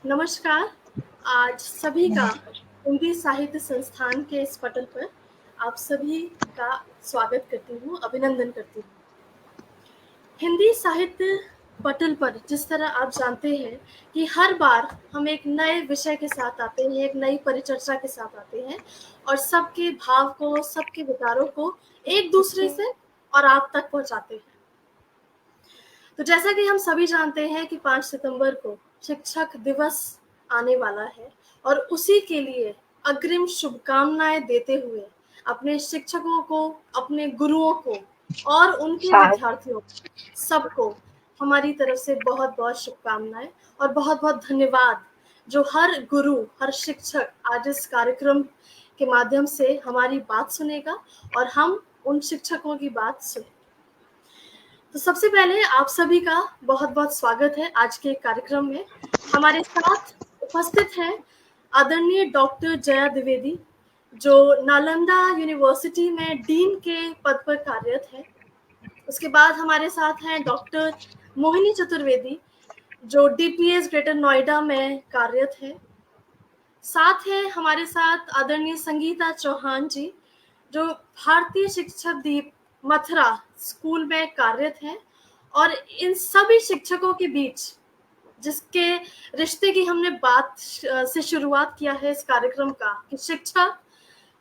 नमस्कार। आज सभी का हिंदी साहित्य संस्थान के इस पटल पर आप सभी का स्वागत करती हूँ, अभिनंदन करती हूँ। हिंदी साहित्य पटल पर जिस तरह आप जानते हैं कि हर बार हम एक नए विषय के साथ आते हैं, एक नई परिचर्चा के साथ आते हैं और सबके भाव को, सबके विचारों को एक दूसरे से और आप तक पहुंचाते हैं। तो जैसा कि हम सभी जानते हैं कि 5 सितंबर को शिक्षक दिवस आने वाला है और उसी के लिए अग्रिम शुभकामनाएं देते हुए अपने शिक्षकों को, अपने गुरुओं को और उनके विद्यार्थियों सबको हमारी तरफ से बहुत-बहुत शुभकामनाएं और बहुत-बहुत धन्यवाद जो हर गुरु, हर शिक्षक आज इस कार्यक्रम के माध्यम से हमारी बात सुनेगा और हम उन शिक्षकों की बात सुनेंगे। तो सबसे पहले आप सभी का बहुत-बहुत स्वागत है आज के कार्यक्रम में। हमारे साथ उपस्थित हैं आदरणीय डॉक्टर जया द्विवेदी, जो नालंदा यूनिवर्सिटी में डीन के पद पर कार्यरत है। उसके बाद हमारे साथ हैं डॉक्टर मोहिनी चतुर्वेदी, जो डीपीएस ग्रेटर नोएडा में कार्यरत है। साथ है हमारे साथ आदरणीय संगीता चौहान जी, जो भारतीय शिक्षक दीप मथुरा स्कूल में कार्यरत हैं और इन सभी शिक्षकों के बीच जिसके रिश्ते की हमने बात से शुरुआत किया है इस कार्यक्रम का कि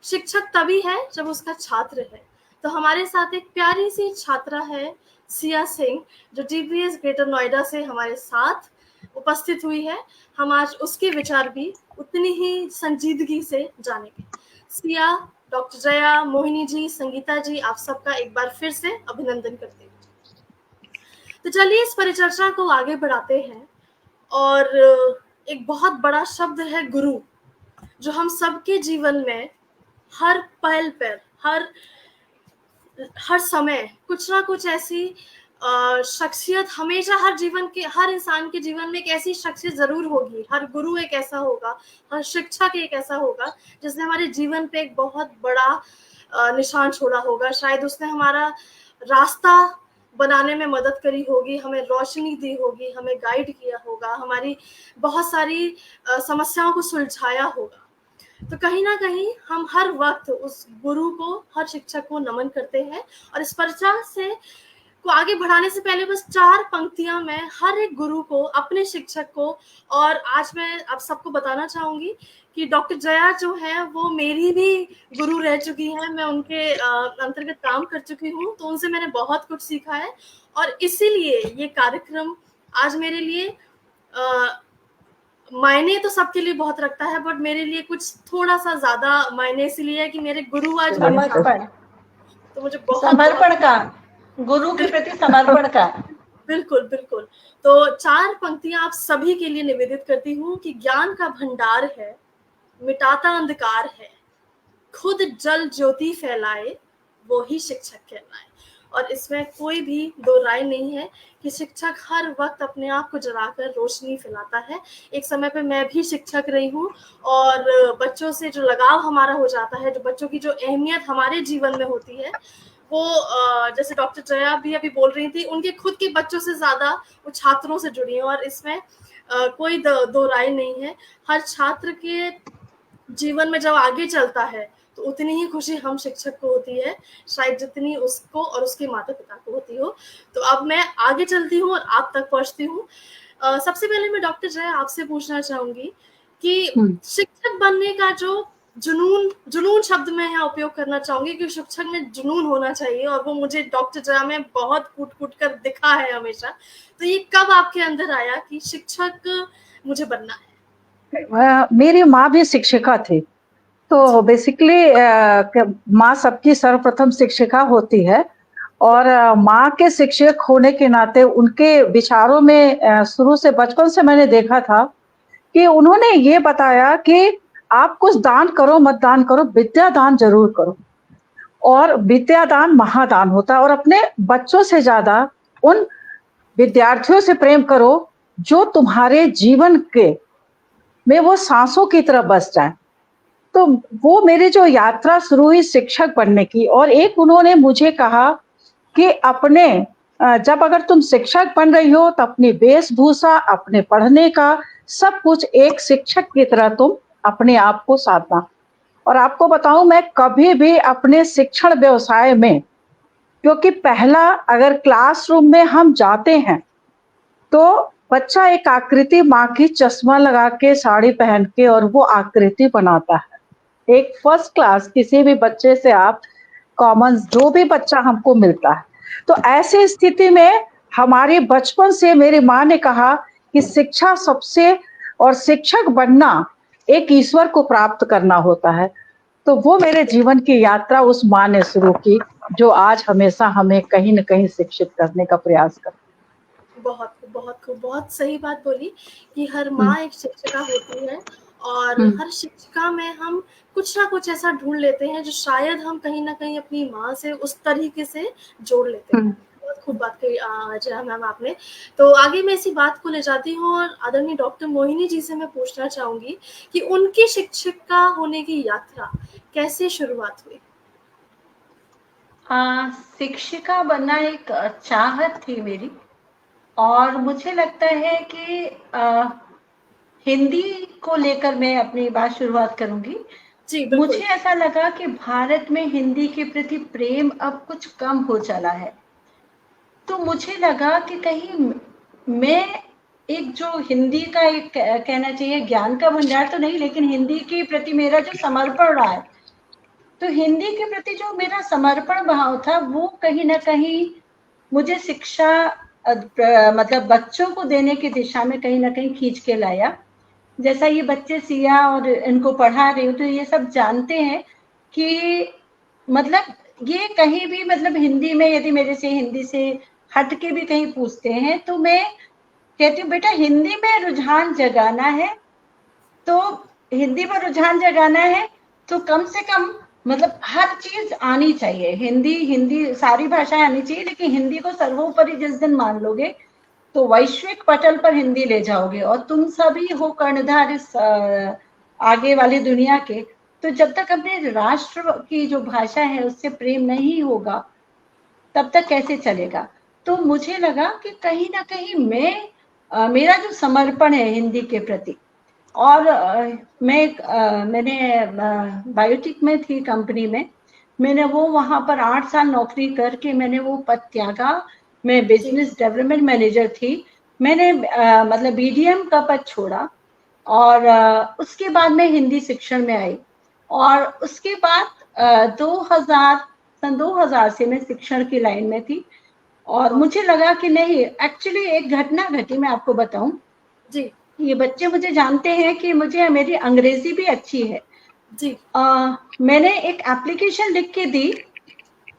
शिक्षक तभी है जब उसका छात्र है। तो हमारे साथ एक प्यारी सी छात्रा है सिया सिंह, जो डीपीएस ग्रेटर नोएडा से हमारे साथ उपस्थित हुई है। हम आज उसके विचार भी उतनी ही संजीदगी से जानेंगे। सिया, डॉक्टर जया, मोहिनी जी, संगीता जी, आप सबका एक बार फिर से अभिनंदन करती हूँ। तो चलिए इस परिचर्चा को आगे बढ़ाते हैं और एक बहुत बड़ा शब्द है गुरु, जो हम सबके जीवन में हर पल पर, हर समय कुछ ना कुछ ऐसी शख्सियत हमेशा हर इंसान के जीवन में एक ऐसी शख्सियत जरूर होगी। हर गुरु एक ऐसा होगा, हर शिक्षक एक ऐसा होगा जिसने हमारे जीवन पे एक बहुत बड़ा निशान छोड़ा होगा। शायद उसने हमारा रास्ता बनाने में मदद करी होगी, हमें रोशनी दी होगी, हमें गाइड किया होगा, हमारी बहुत सारी समस्याओं को सुलझाया होगा। तो कहीं ना कहीं हम हर वक्त उस गुरु को, हर शिक्षक को नमन करते हैं। और इस परिचर्चा से को आगे बढ़ाने से पहले बस 4 पंक्तियां मैं हर एक गुरु को, अपने शिक्षक को, और आज मैं आप सबको बताना चाहूंगी कि डॉक्टर जया जो है वो मेरी भी गुरु रह चुकी हैं। मैं उनके अंतर्गत काम कर चुकी हूँ, तो उनसे मैंने बहुत कुछ सीखा है और इसीलिए ये कार्यक्रम आज मेरे लिए मायने तो सबके लिए बहुत रखता है, बट मेरे लिए कुछ थोड़ा सा ज्यादा मायने इसलिए है कि मेरे गुरु आज समर्पण, तो मुझे बहुत समर्पण का, गुरु के प्रति समर्पण का। बिल्कुल बिल्कुल। तो 4 पंक्तियां आप सभी के लिए निवेदित करती हूँ कि ज्ञान का भंडार है, मिटाता अंधकार है, खुद जल ज्योति फैलाए, वो ही शिक्षक कहलाए। और इसमें कोई भी दो राय नहीं है कि शिक्षक हर वक्त अपने आप को जलाकर रोशनी फैलाता है। एक समय पे मैं भी शिक्षक रही हूँ और बच्चों से जो लगाव हमारा हो जाता है, जो बच्चों की जो अहमियत हमारे जीवन में होती है, वो जैसे डॉक्टर जया भी अभी बोल रही थी, उनके खुद के बच्चों से ज्यादा वो छात्रों से जुड़ी है और इसमें कोई दो राय नहीं है। हर छात्र के जीवन में जब आगे चलता है तो उतनी ही खुशी हम शिक्षक को होती है, शायद जितनी उसको और उसके माता पिता को होती हो। तो अब मैं आगे चलती हूँ और आप तक पहुंचती हूँ। सबसे पहले मैं डॉक्टर जया आपसे पूछना चाहूंगी कि शिक्षक बनने का जो जुनून शब्द मैं यहाँ उपयोग करना चाहूंगी कि शिक्षक में जुनून होना चाहिए और वो मुझे डॉक्टर जया में बहुत कूट कर दिखा है हमेशा। तो ये कब आपके अंदर आया कि शिक्षक मुझे बनना है? मेरी माँ भी शिक्षिका थी, तो बेसिकली माँ सबकी सर्वप्रथम शिक्षिका होती है और माँ के शिक्षक होने के नाते उनके विचारों में शुरू से बचपन से मैंने देखा था कि उन्होंने ये बताया कि आप कुछ दान करो मत दान करो, विद्या दान जरूर करो, और विद्या दान महादान होता है। और अपने बच्चों से ज्यादा उन विद्यार्थियों से प्रेम करो जो तुम्हारे जीवन के में वो सांसों की तरह बस जाए। तो वो मेरी जो यात्रा शुरू हुई शिक्षक बनने की, और एक उन्होंने मुझे कहा कि जब अगर तुम शिक्षक बन रही हो तो अपनी वेशभूषा, अपने पढ़ने का सब कुछ एक शिक्षक की तरह तुम अपने आप को साधना। और आपको बताऊं, मैं कभी भी अपने शिक्षण व्यवसाय में, क्योंकि पहला अगर क्लासरूम में हम जाते हैं तो बच्चा एक आकृति माँ की चश्मा लगा के साड़ी पहन के और वो आकृति बनाता है। एक फर्स्ट क्लास किसी भी बच्चे से आप कॉमन जो भी बच्चा हमको मिलता है, तो ऐसी स्थिति में हमारी बचपन से मेरी माँ ने कहा कि शिक्षा सबसे, और शिक्षक बनना एक ईश्वर को प्राप्त करना होता है। तो वो मेरे जीवन की यात्रा उस माँ ने शुरू की, जो आज हमेशा हमें कहीं न कहीं शिक्षित करने का प्रयास करती है। बहुत खूब, बहुत खूब, बहुत सही बात बोली कि हर हुँ, माँ एक शिक्षिका होती है और हुँ, हर शिक्षिका में हम कुछ ना कुछ ऐसा ढूँढ लेते हैं जो शायद हम कहीं न कहीं अपनी माँ से उस तरीके से जोड़ लेते हैं। हुँ। बहुत खूब बात कही जया मैम आपने। तो आगे मैं इसी बात को ले जाती हूँ और आदरणीय डॉक्टर मोहिनी जी से मैं पूछना चाहूँगी कि उनकी शिक्षिका होने की यात्रा कैसे शुरुआत हुई? शिक्षिका बनना एक चाहत थी मेरी, और मुझे लगता है कि हिंदी को लेकर मैं अपनी बात शुरुआत करूंगी। जी, मुझे बिल्कुल। ऐसा लगा कि भारत में हिंदी के प्रति प्रेम अब कुछ कम हो चला है। तो मुझे लगा कि कहीं मैं एक जो हिंदी का एक कहना चाहिए ज्ञान का भंडार तो नहीं, लेकिन हिंदी के प्रति मेरा जो समर्पण रहा है, तो हिंदी के प्रति जो मेरा समर्पण भाव था वो कहीं ना कहीं मुझे शिक्षा मतलब बच्चों को देने की दिशा में कहीं ना कहीं खींच के लाया। जैसा ये बच्चे सिया और इनको पढ़ा रही हूँ, तो ये सब जानते हैं कि मतलब ये कहीं भी मतलब हिंदी में यदि मेरे से हिंदी से हट के भी कहीं पूछते हैं तो मैं कहती हूँ बेटा हिंदी में रुझान जगाना है, तो हिंदी में रुझान जगाना है तो कम से कम मतलब हर चीज आनी चाहिए। हिंदी हिंदी सारी भाषाएं आनी चाहिए, लेकिन हिंदी को सर्वोपरि जिस दिन मान लोगे तो वैश्विक पटल पर हिंदी ले जाओगे, और तुम सभी हो कर्णधार इस आगे वाली दुनिया के। तो जब तक अपने राष्ट्र की जो भाषा है उससे प्रेम नहीं होगा तब तक कैसे चलेगा। तो मुझे लगा कि कहीं ना कहीं मैं मेरा जो समर्पण है हिंदी के प्रति, और मैंने बायोटिक में थी कंपनी में, मैंने वो वहां पर 8 साल नौकरी करके मैंने वो पद त्यागा। मैं बिजनेस डेवलपमेंट मैनेजर थी। मैंने मतलब बीडीएम का पद छोड़ा, और उसके बाद मैं हिंदी शिक्षण में आई, और उसके बाद 2000 से मैं शिक्षण की लाइन में थी। और मुझे लगा कि नहीं, एक्चुअली एक घटना घटी, मैं आपको बताऊं। जी। ये बच्चे मुझे जानते हैं कि मुझे मेरी अंग्रेजी भी अच्छी है। जी। मैंने एक एप्लीकेशन लिख के दी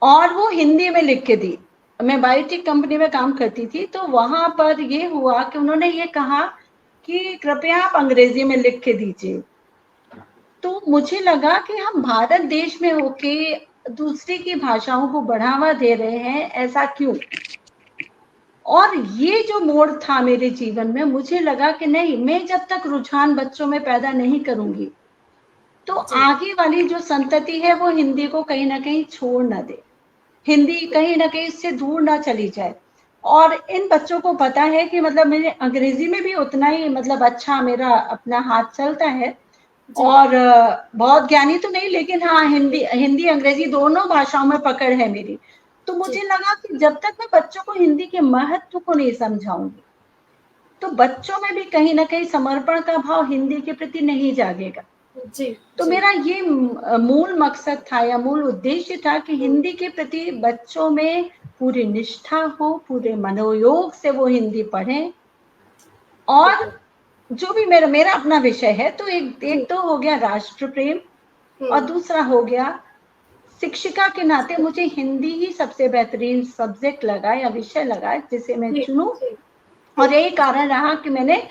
और वो हिंदी में लिख के दी। मैं बायोटेक कंपनी में काम करती थी, तो वहां पर ये हुआ कि उन्होंने ये कहा कि कृपया आप अंग्रेजी में लिख के दीजिए। तो मुझे लगा कि हम भारत देश में होके दूसरी की भाषाओं को बढ़ावा दे रहे हैं, ऐसा क्यों। और ये जो मोड़ था मेरे जीवन में, मुझे लगा कि नहीं, मैं जब तक रुझान बच्चों में पैदा नहीं करूंगी तो आगे वाली जो संतति है वो हिंदी को कहीं ना कहीं छोड़ ना दे, हिंदी कहीं ना कहीं इससे दूर ना चली जाए। और इन बच्चों को पता है कि मतलब मेरे अंग्रेजी में भी उतना ही मतलब अच्छा मेरा अपना हाथ चलता है, और बहुत ज्ञानी तो नहीं, लेकिन हाँ हिंदी हिंदी अंग्रेजी दोनों भाषाओं में पकड़ है मेरी। तो मुझे लगा कि जब तक मैं बच्चों को हिंदी के महत्व को नहीं समझाऊंगी तो बच्चों में भी कहीं ना कहीं समर्पण का भाव हिंदी के प्रति नहीं जागेगा। जी। तो मेरा ये मूल मकसद था या मूल उद्देश्य था कि हिंदी के प्रति बच्चों में पूरी निष्ठा हो, पूरे मनोयोग से वो हिंदी पढ़ें। और जो भी मेरा मेरा अपना विषय है, तो एक तो हो गया राष्ट्र प्रेम, और दूसरा हो गया शिक्षिका के नाते मुझे हिंदी ही सबसे बेहतरीन सब्जेक्ट लगा या विषय लगा जिसे मैं चुनूं। और यही कारण रहा कि मैंने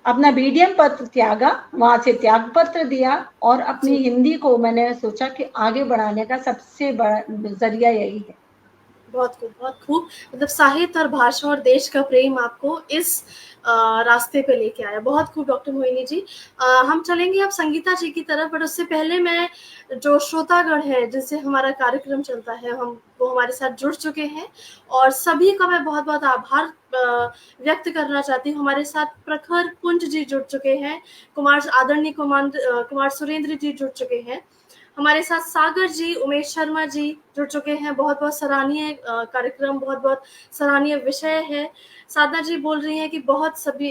अपना बीडीएम पत्र त्यागा, वहां से त्याग पत्र दिया, और अपनी हिंदी को मैंने सोचा कि आगे बढ़ाने का सबसे बड़ा जरिया यही है। बहुत खूब, बहुत खूब। मतलब साहित्य और भाषा और देश का प्रेम आपको इस रास्ते पे लेके आया। बहुत खूब डॉक्टर मोहिनी जी। हम चलेंगे अब संगीता जी की तरफ, बट उससे पहले मैं जो श्रोतागण है जिनसे हमारा कार्यक्रम चलता है, हम वो हमारे साथ जुड़ चुके हैं और सभी का मैं बहुत-बहुत आभार व्यक्त करना चाहती हूँ। हमारे साथ प्रखर कुंज जी जुड़ चुके हैं, आदरणीय कुमार सुरेंद्र जी जुड़ चुके हैं, हमारे साथ सागर जी, उमेश शर्मा जी जुड़ चुके हैं। बहुत-बहुत सराहनीय कार्यक्रम, बहुत-बहुत सराहनीय विषय है। साधना जी बोल रही हैं कि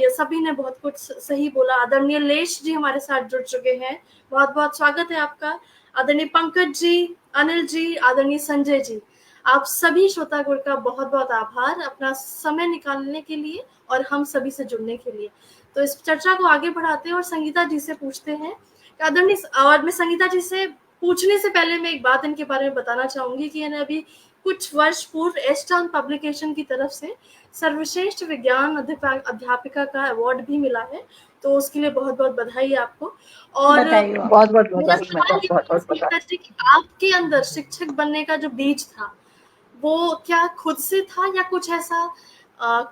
सभी ने बहुत कुछ सही बोला। आदरणीय लेश जी हमारे साथ जुड़ चुके हैं, बहुत-बहुत स्वागत है आपका। आदरणीय पंकज जी, अनिल जी, आदरणीय संजय जी, आप सभी श्रोतागण का बहुत-बहुत आभार अपना समय निकालने के लिए और हम सभी से जुड़ने के लिए। तो इस चर्चा को आगे बढ़ाते हैं और संगीता जी से पूछते हैं। आदरणीय, और मैं संगीता जी से पूछने से पहले मैं एक बात इनके बारे में बताना चाहूंगी कि इन्हें अभी कुछ वर्ष पूर्व एस्टर्न पब्लिकेशन की तरफ से सर्वश्रेष्ठ विज्ञान अध्यापिका का अवार्ड भी मिला है, तो उसके लिए बहुत बहुत बधाई आपको। और बताइए। बहुत बहुत मेरा बधाई सवाल मैडम, ये बहुत था बहुत बधाई। संगीता जी कि आपके अंदर शिक्षक बनने का जो बीज था वो क्या खुद से था या कुछ ऐसा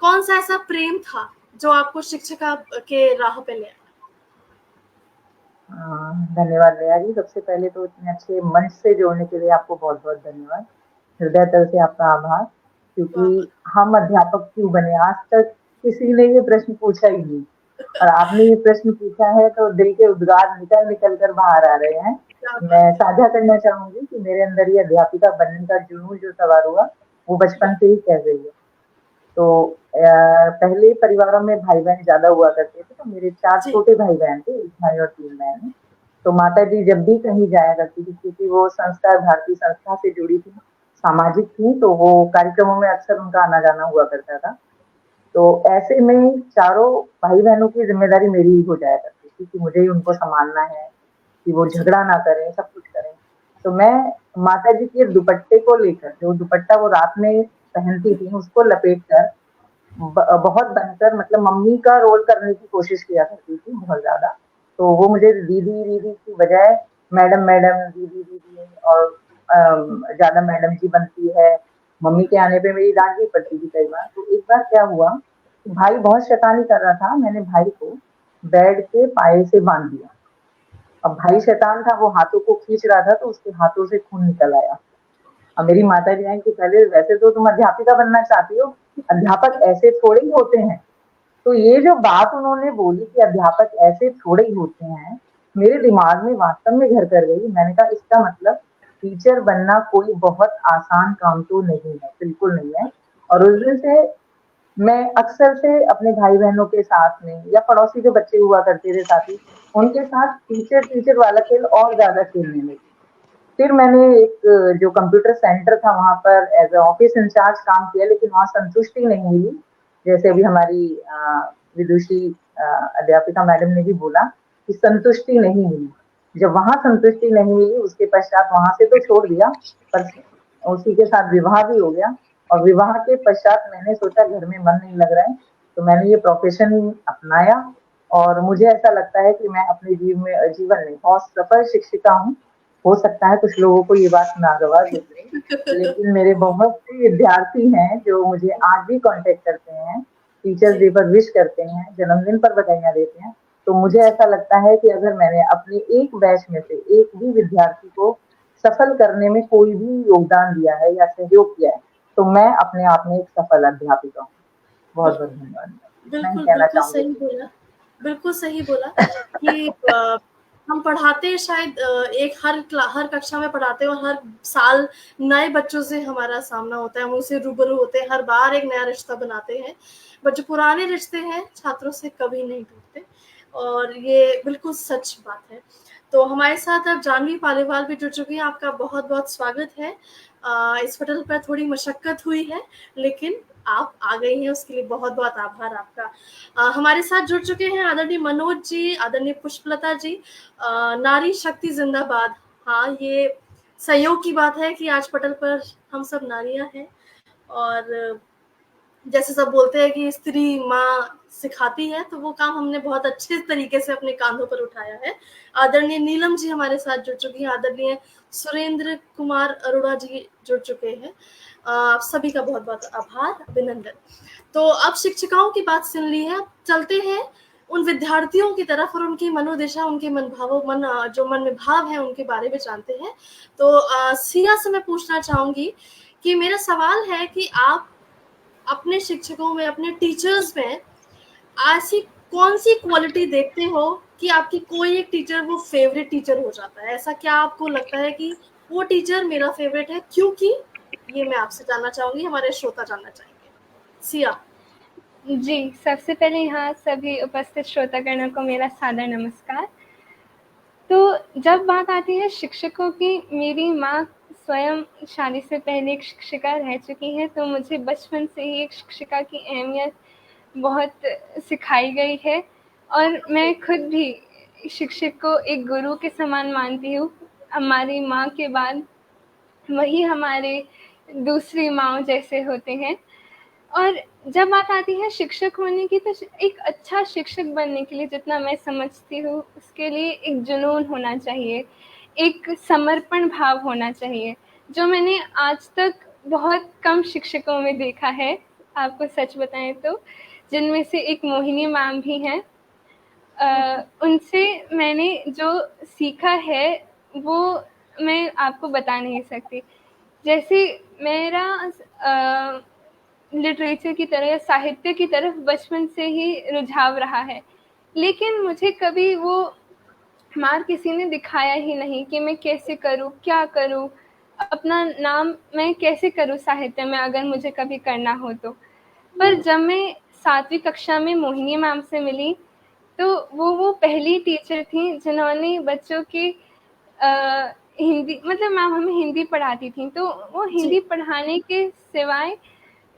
कौन सा ऐसा प्रेम था जो आपको शिक्षिका के राह पे ले आया? धन्यवाद नेहा जी। सबसे पहले तो इतने अच्छे मंच से जोड़ने के लिए आपको बहुत बहुत धन्यवाद, हृदय तल से आपका आभार। क्योंकि हम अध्यापक क्यों बने, आज तक किसी ने ये प्रश्न पूछा ही नहीं, और आपने ये प्रश्न पूछा है तो दिल के उद्गार निकल निकल कर बाहर आ रहे हैं। मैं साझा करना चाहूंगी कि मेरे अंदर ये अध्यापिका बनने का जुनून जो सवार हुआ वो बचपन से ही कह गई है। तो पहले परिवारों में भाई बहन ज्यादा हुआ करते थे, तो मेरे 4 जी। छोटे भाई बहन थे, 1 भाई और 3 बहन। तो माता जी जब भी कहीं जाया करती थी, क्योंकि वो संस्कार भारती संस्था से जुड़ी थी, सामाजिक थी, तो वो कार्यक्रमों में अक्सर उनका आना जाना हुआ करता था। तो ऐसे में चारों भाई बहनों की जिम्मेदारी मेरी ही हो जाया करती थी कि मुझे ही उनको संभालना है, कि वो झगड़ा ना करें, सब कुछ करें। तो मैं माता जी के दुपट्टे को लेकर, जो दुपट्टा वो रात में पहनती थी, उसको लपेट कर बहुत बनकर, मतलब मम्मी का रोल करने की कोशिश किया करती थी बहुत ज्यादा। तो वो मुझे दीदी दीदी की बजाय मैडम मैडम, दीदी दीदी, और ज्यादा मैडम जी बनती है। मम्मी के आने पे मेरी डांट भी पड़ती थी कई बार। तो एक बार क्या हुआ, भाई बहुत शैतानी कर रहा था, मैंने भाई को बेड के पाए से बांध दिया। अब भाई शैतान था, वो हाथों को खींच रहा था, तो उसके हाथों से खून निकल आया। अब मेरी माता जी आई कि पहले वैसे तो तुम अध्यापिका बनना चाहती हो, अध्यापक ऐसे थोड़े ही होते हैं। तो ये जो बात उन्होंने बोली कि अध्यापक ऐसे थोड़े ही होते हैं, मेरे दिमाग में वास्तव में घर कर गई। मैंने कहा इसका मतलब टीचर बनना कोई बहुत आसान काम तो नहीं है, बिल्कुल नहीं है। और उस दिन से मैं अक्सर से अपने भाई बहनों के साथ में, या पड़ोसी जो बच्चे हुआ करते थे साथी, उनके साथ टीचर टीचर वाला खेल और ज्यादा खेलने लगी। फिर मैंने एक जो कंप्यूटर सेंटर था वहां पर एज ऑफिस इंचार्ज काम किया, लेकिन वहां संतुष्टि नहीं मिली। जैसे अभी हमारी विदुषी अध्यापिका मैडम ने भी बोला कि संतुष्टि नहीं मिली। जब वहां संतुष्टि नहीं मिली, उसके पश्चात वहां से तो छोड़ दिया, पर उसी के साथ विवाह भी हो गया। और विवाह के पश्चात मैंने सोचा घर में मन नहीं लग रहा है, तो मैंने ये प्रोफेशन अपनाया। और मुझे ऐसा लगता है कि मैं अपने जीवन में बहुत सफल शिक्षिका हूँ। हो सकता है कुछ लोगों को ये बात नागवार गुजरे, लेकिन मेरे बहुत से विद्यार्थी हैं जो मुझे आज भी कांटेक्ट करते हैं, टीचर्स डे पर विश करते हैं, जन्मदिन पर बधाइयां देते हैं। तो मुझे ऐसा लगता है कि अगर मैंने अपने एक बैच में से एक भी विद्यार्थी को सफल करने में कोई भी योगदान दिया है या सहयोग किया है, तो मैं अपने आप में एक सफल अध्यापिका हूँ। बहुत बहुत धन्यवाद। मैं बिल्कुल, कहना बिल्कुल चाहूंगी। सही बोला। बिल्कुल सही बोला कि हम पढ़ाते हैं शायद एक हर कक्षा में पढ़ाते हैं और हर साल नए बच्चों से हमारा सामना होता है, हम उनसे रूबरू होते हैं, हर बार एक नया रिश्ता बनाते हैं। बट जो पुराने रिश्ते हैं छात्रों से कभी नहीं टूटते, और ये बिल्कुल सच बात है। तो हमारे साथ अब जानवी पालीवाल भी जुड़ चुकी हैं, आपका बहुत-बहुत स्वागत है। इस पटल पर थोड़ी मशक्कत हुई है, लेकिन आप आ गई हैं, उसके लिए बहुत-बहुत आभार आपका। हमारे साथ जुड़ चुके हैं आदरणीय मनोज जी, आदरणीय पुष्पलता जी। नारी शक्ति जिंदाबाद। हाँ, ये संयोग की बात है कि आज पटल पर हम सब नारियां हैं, और जैसे सब बोलते हैं कि स्त्री माँ सिखाती है, तो वो काम हमने बहुत अच्छे तरीके से अपने कांधों पर उठाया है। आदरणीय नीलम जी हमारे साथ जुड़ चुकी हैं, आदरणीय सुरेंद्र कुमार अरोड़ा जी जुड़ चुके हैं। आप सभी का बहुत बहुत आभार, अभिनंदन। तो अब शिक्षिकाओं की बात सुन ली है, चलते हैं उन विद्यार्थियों की तरफ और उनकी मनोदशा, उनके जो मन में भाव है उनके बारे में जानते हैं। तो सिया से मैं पूछना चाहूंगी कि मेरा सवाल है कि आप अपने शिक्षकों में, अपने टीचर्स में ऐसी कौन सी क्वालिटी देखते हो कि आपकी कोई एक टीचर वो फेवरेट टीचर हो जाता है? ऐसा क्या आपको लगता है कि वो टीचर मेरा फेवरेट है, क्योंकि? ये मैं आपसे जानना चाहूंगी, हमारे श्रोता जानना चाहेंगे। सिया। जी, सबसे पहले यहाँ सभी उपस्थित श्रोतागणों को मेरा सादर नमस्कार। तो जब बात आती है शिक्षकों की, मेरी माँ स्वयं शादी से पहले एक शिक्षिका रह चुकी हैं, तो मुझे बचपन से ही एक शिक्षिका की अहमियत बहुत सिखाई गई है और मैं खुद भी शिक्षक को एक गुरु के समान मानती हूँ। हमारी माँ के बाद वही हमारे दूसरी माँओं जैसे होते हैं। और जब बात आती है शिक्षक होने की, तो एक अच्छा शिक्षक बनने के लिए जितना मैं समझती हूँ, उसके लिए एक जुनून होना चाहिए, एक समर्पण भाव होना चाहिए, जो मैंने आज तक बहुत कम शिक्षकों में देखा है, आपको सच बताएं तो, जिनमें से एक मोहिनी मैम भी हैं। उनसे मैंने जो सीखा है वो मैं आपको बता नहीं सकती। जैसे मेरा लिटरेचर की तरह या साहित्य की तरफ बचपन से ही रुझाव रहा है, लेकिन मुझे कभी वो मार्ग किसी ने दिखाया ही नहीं कि मैं कैसे करूँ, क्या करूँ, अपना नाम मैं कैसे करूँ साहित्य में अगर मुझे कभी करना हो तो। पर जब मैं 7वीं कक्षा में मोहिनी मैम से मिली, तो वो पहली टीचर थी जिन्होंने बच्चों की हिंदी, मतलब मैम हमें हिंदी पढ़ाती थी, तो वो हिंदी पढ़ाने के सिवाय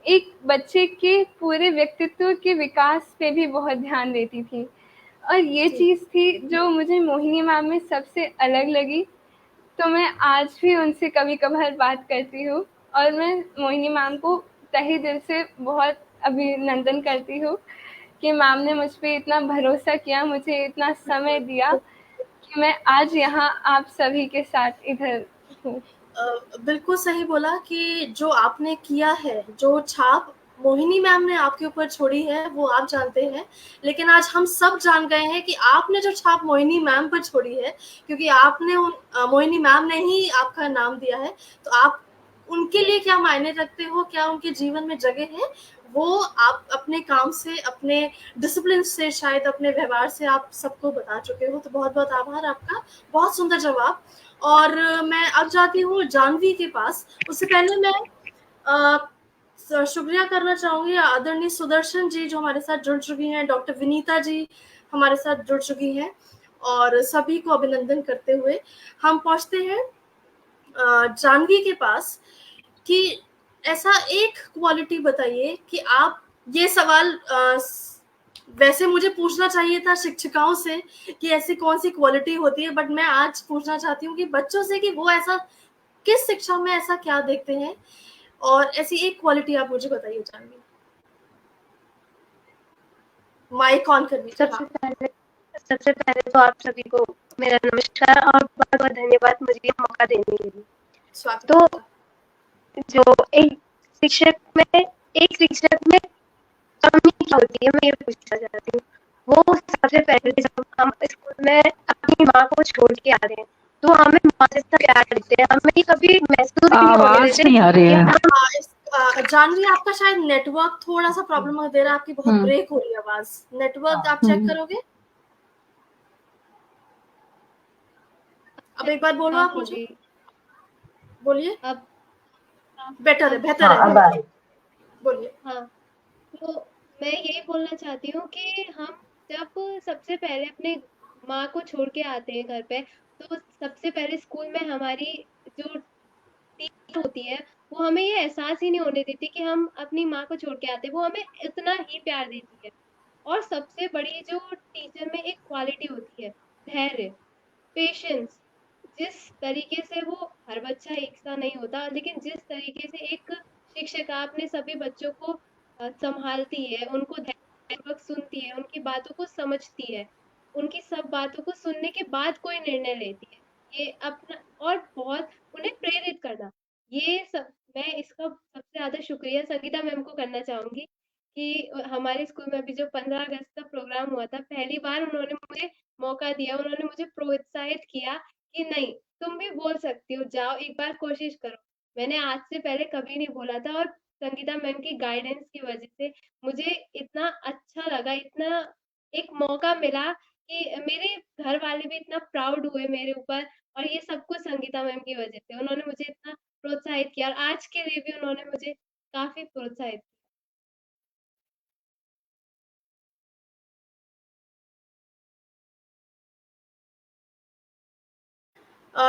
एक बच्चे के पूरे व्यक्तित्व के विकास पे भी बहुत ध्यान देती थी। और ये चीज़ थी जो मुझे मोहिनी मैम में सबसे अलग लगी। तो मैं आज भी उनसे कभी कभार बात करती हूँ और मैं मोहिनी मैम को तहे दिल से बहुत अभिनंदन करती हूँ कि मैम ने मुझ पर इतना भरोसा किया, मुझे इतना समय दिया कि मैं आज यहाँ आप सभी के साथ इधर हूँ। बिल्कुल सही बोला कि जो आपने किया है, जो छाप मोहिनी मैम ने आपके ऊपर छोड़ी है वो आप जानते हैं, लेकिन आज हम सब जान गए हैं कि आपने जो छाप मोहिनी मैम पर छोड़ी है, क्योंकि आपने मोहिनी मैम ने ही आपका नाम दिया है, तो आप उनके लिए क्या मायने रखते हो, क्या उनके जीवन में जगह है, वो आप अपने काम से, अपने डिसिप्लिन से, शायद अपने व्यवहार से आप सबको बता चुके हो। तो बहुत बहुत आभार आपका, बहुत सुंदर जवाब। और मैं अब जाती हूँ जानवी के पास। उससे पहले मैं शुक्रिया करना चाहूंगी आदरणीय सुदर्शन जी जो हमारे साथ जुड़ चुकी हैं, डॉक्टर विनीता जी हमारे साथ जुड़ चुकी हैं, और सभी को अभिनंदन करते हुए हम पहुंचते हैं जानवी के पास कि ऐसा एक क्वालिटी बताइए कि आप, ये सवाल वैसे मुझे पूछना चाहिए था शिक्षिकाओं से कि ऐसी कौन सी क्वालिटी होती है, बट मैं आज पूछना चाहती हूँ कि बच्चों से कि वो ऐसा किस शिक्षा में ऐसा क्या देखते हैं, और ऐसी एक क्वालिटी आप मुझे बताइए जानवी। माइक ऑन कर लीजिए। सबसे पहले तो आप सभी को मेरा नमस्कार और बहुत बहुत धन्यवाद मुझे ये मौका देने के लिए। स्वागत। तो जो एक शिक्षक में कमी क्या होती है, मैं ये पूछना चाहती हूँ। वो सबसे पहले जब हम स्कूल में अपनी माँ को छोड़ के आते हैं तो हमें माँ से प्यार देते हैं, हमें कभी महसूस नहीं होने देते। नहीं आ रही है। जानवी आपका शायद नेटवर्क थोड़ा सा प्रॉब्लम दे रहा है, आपकी बहुत ब्रेक हो रही है आवाज। नेटवर्क आप चेक करोगे? अब एक बार बोलो। आप मुझे बोलिए। अब बेटर है, बेहतर है, बोलिए। हाँ, तो मैं यही बोलना चाहती हूँ कि हम जब सबसे पहले अपने माँ को छोड़ के आते हैं घर पे, तो सबसे पहले स्कूल में हमारी जो टीचर होती है वो हमें ये एहसास ही नहीं होने देती कि हम अपनी माँ को छोड़ के आते हैं, वो हमें इतना ही प्यार देती है। और सबसे बड़ी जो टीचर में एक क्वालिटी होती है, धैर्य, पेशेंस। जिस तरीके से वो, हर बच्चा एक सा नहीं होता, लेकिन जिस तरीके से एक शिक्षिका अपने सभी बच्चों को संभालती है, उनको धैर्यपूर्वक सुनती है, उनकी बातों को समझती है, उनकी सब बातों को सुनने के बाद कोई निर्णय लेती है, ये अपना, और बहुत उन्हें प्रेरित करना, ये सब मैं इसका सबसे ज़्यादा शुक्रिया संगीता मैम को करना चाहूँगी कि हमारे स्कूल में अभी जो 15 अगस्त का प्रोग्राम हुआ था, पहली बार उन्होंने मुझे मौका दिया, उन्होंने मुझे प्रोत्साहित किया कि नहीं, तुम भी बोल सकती हो, जाओ एक बार कोशिश करो। मैंने आज से पहले कभी नहीं बोला था और संगीता मैम की गाइडेंस की वजह से मुझे इतना अच्छा लगा, इतना एक मौका मिला कि मेरे घर वाले भी इतना प्राउड हुए मेरे ऊपर, और ये सब कुछ संगीता मैम की वजह से। उन्होंने मुझे इतना प्रोत्साहित किया और आज के लिए भी उन्होंने मुझे काफ़ी प्रोत्साहित किया।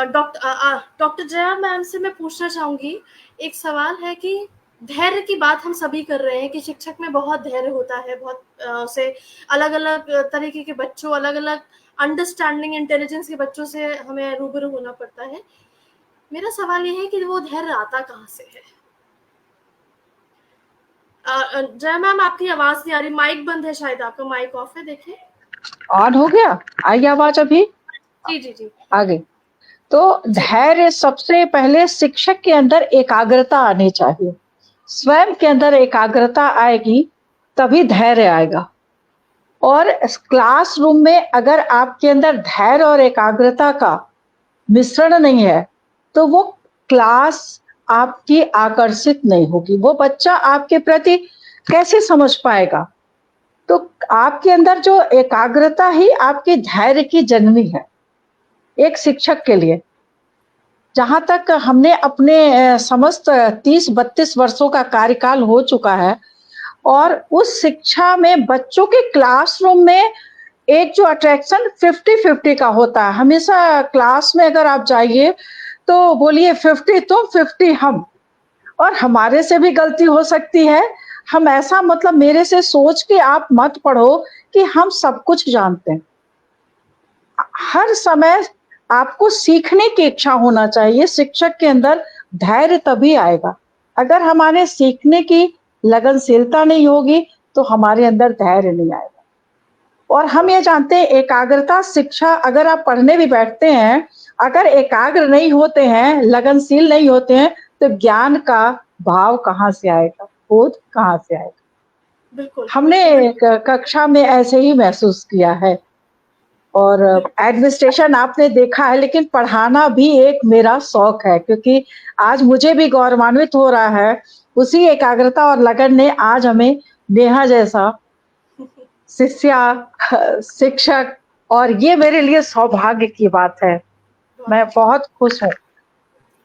डॉक्टर जया मैम से मैं पूछना चाहूँगी, एक सवाल है कि धैर्य की बात हम सभी कर रहे हैं कि शिक्षक में बहुत धैर्य होता है, बहुत से अलग-अलग तरीके के बच्चों, अलग-अलग अंडरस्टैंडिंग, इंटेलिजेंस के बच्चों से हमें रूबरू होना पड़ता है। मेरा सवाल ये है कि वो धैर्य आता कहाँ से है? जया मैम, आपकी आवाज़ नहीं आ रही, माइक बंद है शायद, आपका माइक ऑफ है, देखिए। ऑन हो गया? आई आवाज अभी? जी, जी, जी। आ गई। तो धैर्य सबसे पहले शिक्षक के अंदर एकाग्रता आनी चाहिए। स्वयं के अंदर एकाग्रता आएगी तभी धैर्य आएगा। और क्लासरूम में अगर आपके अंदर धैर्य और एकाग्रता का मिश्रण नहीं है तो वो क्लास आपकी आकर्षित नहीं होगी, वो बच्चा आपके प्रति कैसे समझ पाएगा। तो आपके अंदर जो एकाग्रता ही आपके धैर्य की जननी है एक शिक्षक के लिए। जहां तक हमने अपने समस्त 30-32 वर्षों का कार्यकाल हो चुका है और उस शिक्षा में बच्चों के क्लासरूम में एक जो अट्रैक्शन 50-50 का होता है। हमेशा क्लास में अगर आप जाइए तो बोलिए 50 तुम 50 हम, और हमारे से भी गलती हो सकती है। हम ऐसा मतलब मेरे से सोच के आप मत पढ़ो कि हम सब कुछ जानते हैं। हर समय आपको सीखने की इच्छा होना चाहिए। शिक्षक के अंदर धैर्य तभी आएगा। अगर हमारे सीखने की लगनशीलता नहीं होगी तो हमारे अंदर धैर्य नहीं आएगा। और हम ये जानते हैं एकाग्रता शिक्षा, अगर आप पढ़ने भी बैठते हैं, अगर एकाग्र नहीं होते हैं, लगनशील नहीं होते हैं, तो ज्ञान का भाव कहाँ से आएगा, बोध कहाँ से आएगा। बिल्कुल, हमने कक्षा में ऐसे ही महसूस किया है। और एडमिनिस्ट्रेशन आपने देखा है, लेकिन पढ़ाना भी एक मेरा शौक है, क्योंकि आज मुझे भी गौरवान्वित हो रहा है उसी एकाग्रता और लगन ने आज हमें नेहा जैसा शिष्या, शिक्षक, और ये मेरे लिए सौभाग्य की बात है। मैं बहुत खुश हूँ।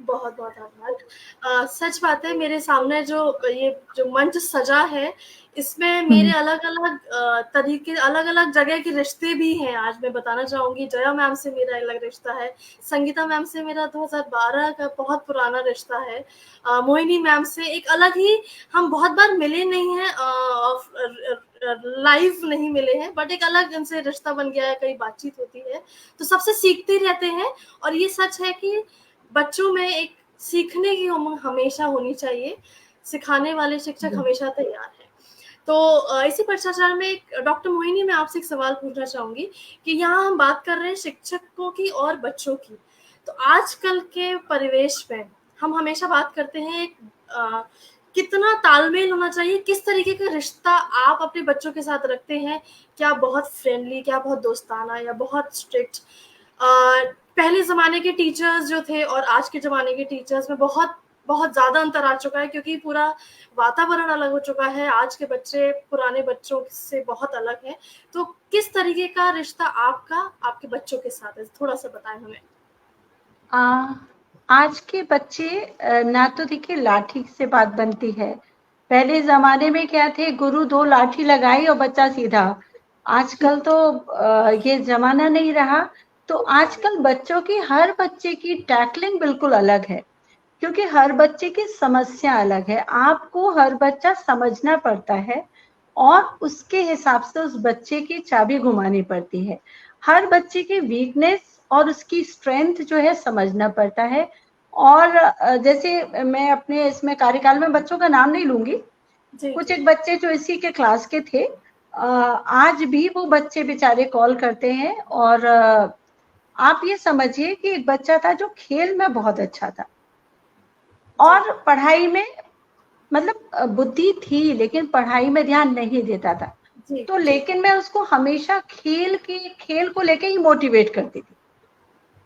बहुत बहुत आभार। सच बात है, मेरे सामने जो ये जो मंच सजा है, इसमें मेरे अलग-अलग तरीके, अलग-अलग जगह के रिश्ते भी हैं। आज मैं बताना चाहूँगी, जया मैम से मेरा अलग रिश्ता है, संगीता मैम से मेरा 2012 का बहुत पुराना रिश्ता है, मोहिनी मैम से एक अलग ही, हम बहुत बार मिले नहीं हैं, लाइव नहीं मिले हैं, बट एक अलग उनसे रिश्ता बन गया है, कई बातचीत होती है, तो सबसे सीखते रहते हैं। और ये सच है कि बच्चों में एक सीखने की उमंग हमेशा होनी चाहिए, सिखाने वाले शिक्षक हमेशा तैयार हैं। तो इसी भ्रष्टाचार में डॉक्टर मोहिनी, मैं आपसे एक सवाल पूछना चाहूँगी कि यहाँ हम बात कर रहे हैं शिक्षकों की और बच्चों की, तो आजकल के परिवेश में हम हमेशा बात करते हैं कितना तालमेल होना चाहिए, किस तरीके का रिश्ता आप अपने बच्चों के साथ रखते हैं, क्या बहुत फ्रेंडली, क्या बहुत दोस्ताना, या बहुत स्ट्रिक्ट। पहले ज़माने के टीचर्स जो थे और आज के ज़माने के टीचर्स में बहुत बहुत ज़्यादा अंतर आ चुका है, क्योंकि पूरा वातावरण अलग हो चुका है। आज के बच्चे पुराने बच्चों से बहुत अलग हैं। तो किस तरीके का रिश्ता आपका आपके बच्चों के साथ है? थोड़ा-सा बताएँ हमें। आज के बच्चे ना तो देखिए लाठी से बात बनती है। पहले ज़माने में क्या थे, गुरु 2 लाठी लगाई और बच्चा सीधा। आजकल तो ये ज़माना नहीं रहा। तो आजकल बच्चों की, हर बच्चे की टैकलिंग बिल्कुल अलग है, क्योंकि हर बच्चे की समस्या अलग है। आपको हर बच्चा समझना पड़ता है और उसके हिसाब से उस बच्चे की चाबी घुमानी पड़ती है। हर बच्चे की वीकनेस और उसकी स्ट्रेंथ जो है समझना पड़ता है। और जैसे मैं अपने इसमें कार्यकाल में बच्चों का नाम नहीं लूंगी, कुछ एक बच्चे जो इसी के क्लास के थे, आज भी वो बच्चे बेचारे कॉल करते हैं। और आप ये समझिए कि एक बच्चा था जो खेल में बहुत अच्छा था और पढ़ाई में मतलब बुद्धि थी लेकिन पढ़ाई में ध्यान नहीं देता था। तो लेकिन मैं उसको हमेशा खेल को लेके ही मोटिवेट करती थी।